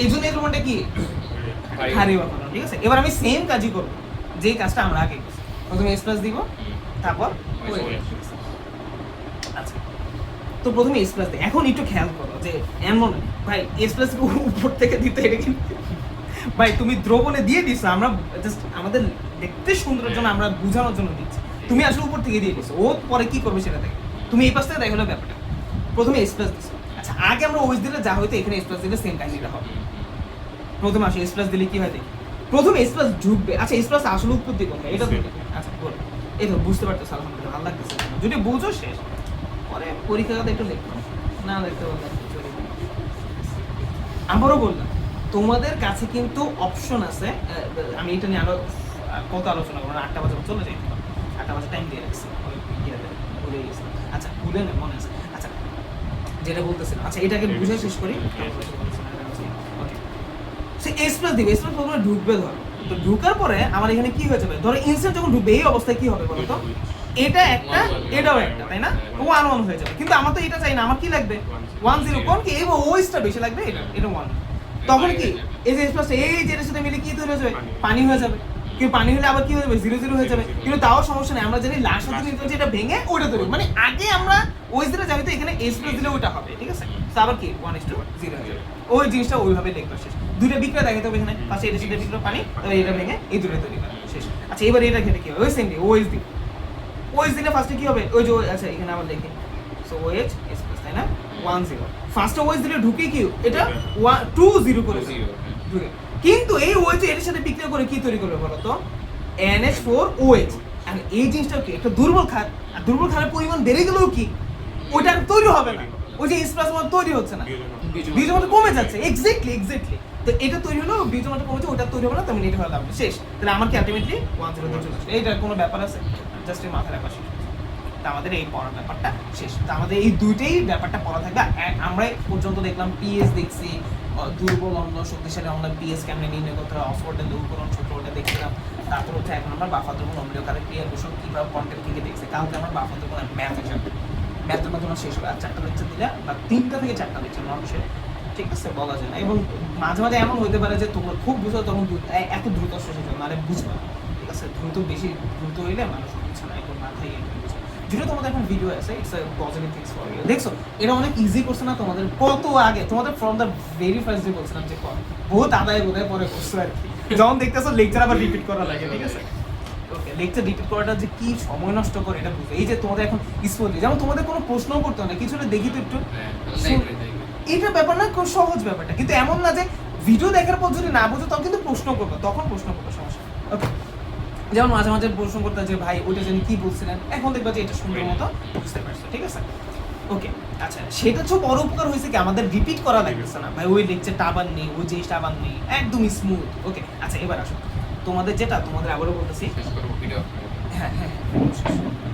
এই জন্য এই দ্রবণটা কি? ক্ষারীয় বাফার দ্রবণ, ঠিক আছে? এবার আমি সেম কাজই করবো, যেই কাজটা আমরা আগে করছি। প্রথমে H প্লাস দিব, তারপর আচ্ছা, তো প্রথমে S প্লাস দিই। এখন একটু খেয়াল করো যে এমন ভাই S প্লাস উপর থেকে দিতে, এটা কিন্তু ভাই তুমি দ্রবণে দিয়ে দিছো, আমরা জাস্ট আমাদের দেখতে সুন্দরের জন্য, আমরা বোঝানোর জন্য দিচ্ছি। তুমি আসলে উপর থেকে দিয়ে দিছো, ও পরে কি করবে সেটা দেখো। তুমি এই পাশ থেকে দেখো ব্যাপারটা, প্রথমে S প্লাস দিছো। আচ্ছা, আগে আমরা OH দিলে যা হয়তো এখানে S প্লাস দিলে সেম কাহিনীটা হবে। প্রথমে আসে S প্লাস দিলে কি হয় দেখি, প্রথমে S প্লাস ঢুকবে। আচ্ছা, S প্লাস আসলে উৎপত্তি কোথায় এটা দেখো। আচ্ছা, বল, এই তো বুঝতে পারতেছ, আলহামদুলিল্লাহ, ভালো লাগতেছে। যদি বুঝো শেষ, পরে পরীক্ষাতে একটু লিখবো না, লিখতে বললে আমারও বললাম তোমাদের কাছে কিন্তু অপশন আছে। আমি এটা নিয়ে আরো কত আলোচনা করবো, 8টা বাজে চলে যাই, 8টা বাজে টাইম দিয়ে রাখছি, ভুলে গেছি। আচ্ছা, ভুলে না, মনে আছে। আচ্ছা, যেটা বলতেছিলাম, আচ্ছা এটাকে বুঝে শেষ করি। সে S প্লাস দিবে, S প্লাস প্রথমে ঢুকবে, ধরো তো ঢুকার পরে আমার এখানে কি হয়ে যাবে, ধরো ইনস্ট্যান্ট যখন ঢুকবে এই অবস্থায় কি হবে বলো তো? এটা একটা, এটাও একটা, তাই না? 1 হয়ে যাবে। কিন্তু আমার তো এটা চাই না, আমার কি লাগবে 10, কোন কি এই OH-টা বেশি লাগবে, এটা 1। তখন কি এই যে S প্লাস এই যেটার সাথে মিলে কি তৈরি হয়ে যাবে, পানি হয়ে যাবে। কিন্তু পানি হলে আবার কি হয়ে যাবে, 0 হয়ে যাবে। কিন্তু তাও সমস্যা নেই, আমরা জানি লাস্ট সাথে নিতে এটা ভেঙে ওটা তৈরি, মানে আগে আমরা OH দিলে জানি তো এখানে S প্লাস দিলে ওটা হবে, ঠিক আছে? তো আবার কি 1:0 হয়ে যাবে। ওই জিনিসটা ওইভাবে লিখবা শেষ। দুটো বিক্রিয়া দেখাতে হবে এখানে, পাশে এটা সাথে বিক্রিয়া পানি, তারপর এটা ভেঙে এই দুটো তৈরি করা শেষ। আচ্ছা, এবার এটা খেতে কি হবে, ওই সেম OH দিই, OH দিলে ফার্স্টে কি হবে, ওই যে আচ্ছা এখানে আবার দেখি, সো OH S প্লাস, তাই না? 10 ফার্স্টে OH দিলে ঢুকে কি এটা 20 করে ঢুকে। কিন্তু এই OH এর সাথে বিক্রিয়া করে কি তৈরি করবে বলো তো, NH4OH। আর এই জিনিসটা কি একটা দুর্বল ক্ষার, আর দুর্বল ক্ষারের পরিমাণ বেড়ে গেলেও কি ওটা তৈরি হবে না, ওই যে S প্লাস তৈরি হচ্ছে না, বীজমাত্রা কমে যাচ্ছে। এক্স্যাক্টলি তো এটা তৈরি হলো, বীজমাত্রা কমেছে, ওটা তৈরি হবে না, তাহলে এটা হয়ে যাবে শেষ। তাহলে আমার কি আলটিমেটলি 10 তে চলে আসবে। এইটার কোনো ব্যাপার আছে, জাস্ট এই মাথায় রাখা শেষ। তা আমাদের এই পড়ার ব্যাপারটা শেষ। তা আমাদের এই দুইটাই ব্যাপারটা পড়া থাকবে। আমরা পর্যন্ত দেখলাম পিএস দেখছি, দুর্বল অম্ল, শক্তিশালী অম্ল, পিএস কেমনে নির্ণয় করতে হয়, অক্সফোর্ডের লঘুকরণ সূত্রটা দেখছিলাম। তারপর হচ্ছে এখন আমরা বাফার দ্রবণ, অম্লীয় কারের ক্রিয়া পোষণ কিভাবে কন্টেন্ট থেকে দেখছি। কালকে আমরা বাফার দ্রবণ ম্যাথে যাবো, ম্যাথের মাধ্যমে শেষ হবে, আর 4টা লেকচার দিলে বা 3টা থেকে 4টা লেকচার মানুষের, ঠিক আছে, বলা যায় না। এবং মাঝে মাঝে এমন হতে পারে যে তোমরা খুব বুঝো তখন এত দ্রুত শেষ হয়ে যাবে, মানে বুঝবে না, ঠিক আছে, বেশি দ্রুত হইলে মানুষ বুঝছে না, এখন মাথায় বুঝছে। যেটা তোমাদের এখন ভিডিও আছে, it's a positive things for you. দেখছো এটা অনেক ইজি করছে না তোমাদের, কত আগে তোমাদের from the very first day বলছিলাম যে বহুত আদায় বোধহয় পরে করছো আর কি, যখন দেখতেছো লেকচার আবার রিপিট করা লাগে, ঠিক আছে। ওকে, লেকচার রিপিট করাটা যে কি সময় নষ্ট করে এটা বুঝো। এই যে তোমাদের এখন স্মুথলি, যেমন তোমাদের কোনো প্রশ্নও করতে হয় না, কিছু হলে দেখি তো একটু, হ্যাঁ, দেখবে, দেখবে। এটা ব্যাপার না, খুব সহজ ব্যাপারটা, কিন্তু এমন না যে ভিডিও দেখার পর যদি না বুঝো তখন কিন্তু প্রশ্ন করবো, তখন প্রশ্ন করবো, সমস্যা। ওকে, যেমন মাঝে মাঝে প্রশ্ন করতে যে ভাই ওটা জানি কি বলছিলেন, এখন দেখবা যে এটা সুন্দর মতো বুঝতে পারছো, ঠিক আছে। ওকে, আচ্ছা, সেটা হচ্ছে বড় উপকার হয়েছে কি আমাদের রিপিট করা লাগতেছে না ভাই, ওই লেকচারটা আবার নেই, ওই জিনিসটা আবার নেই, একদম স্মুথ। ওকে, আচ্ছা, এবার আসো তোমাদের যেটা তোমাদের আবারও বলতেছি, শেষ করবো ভিডিও। হ্যাঁ হ্যাঁ হ্যাঁ,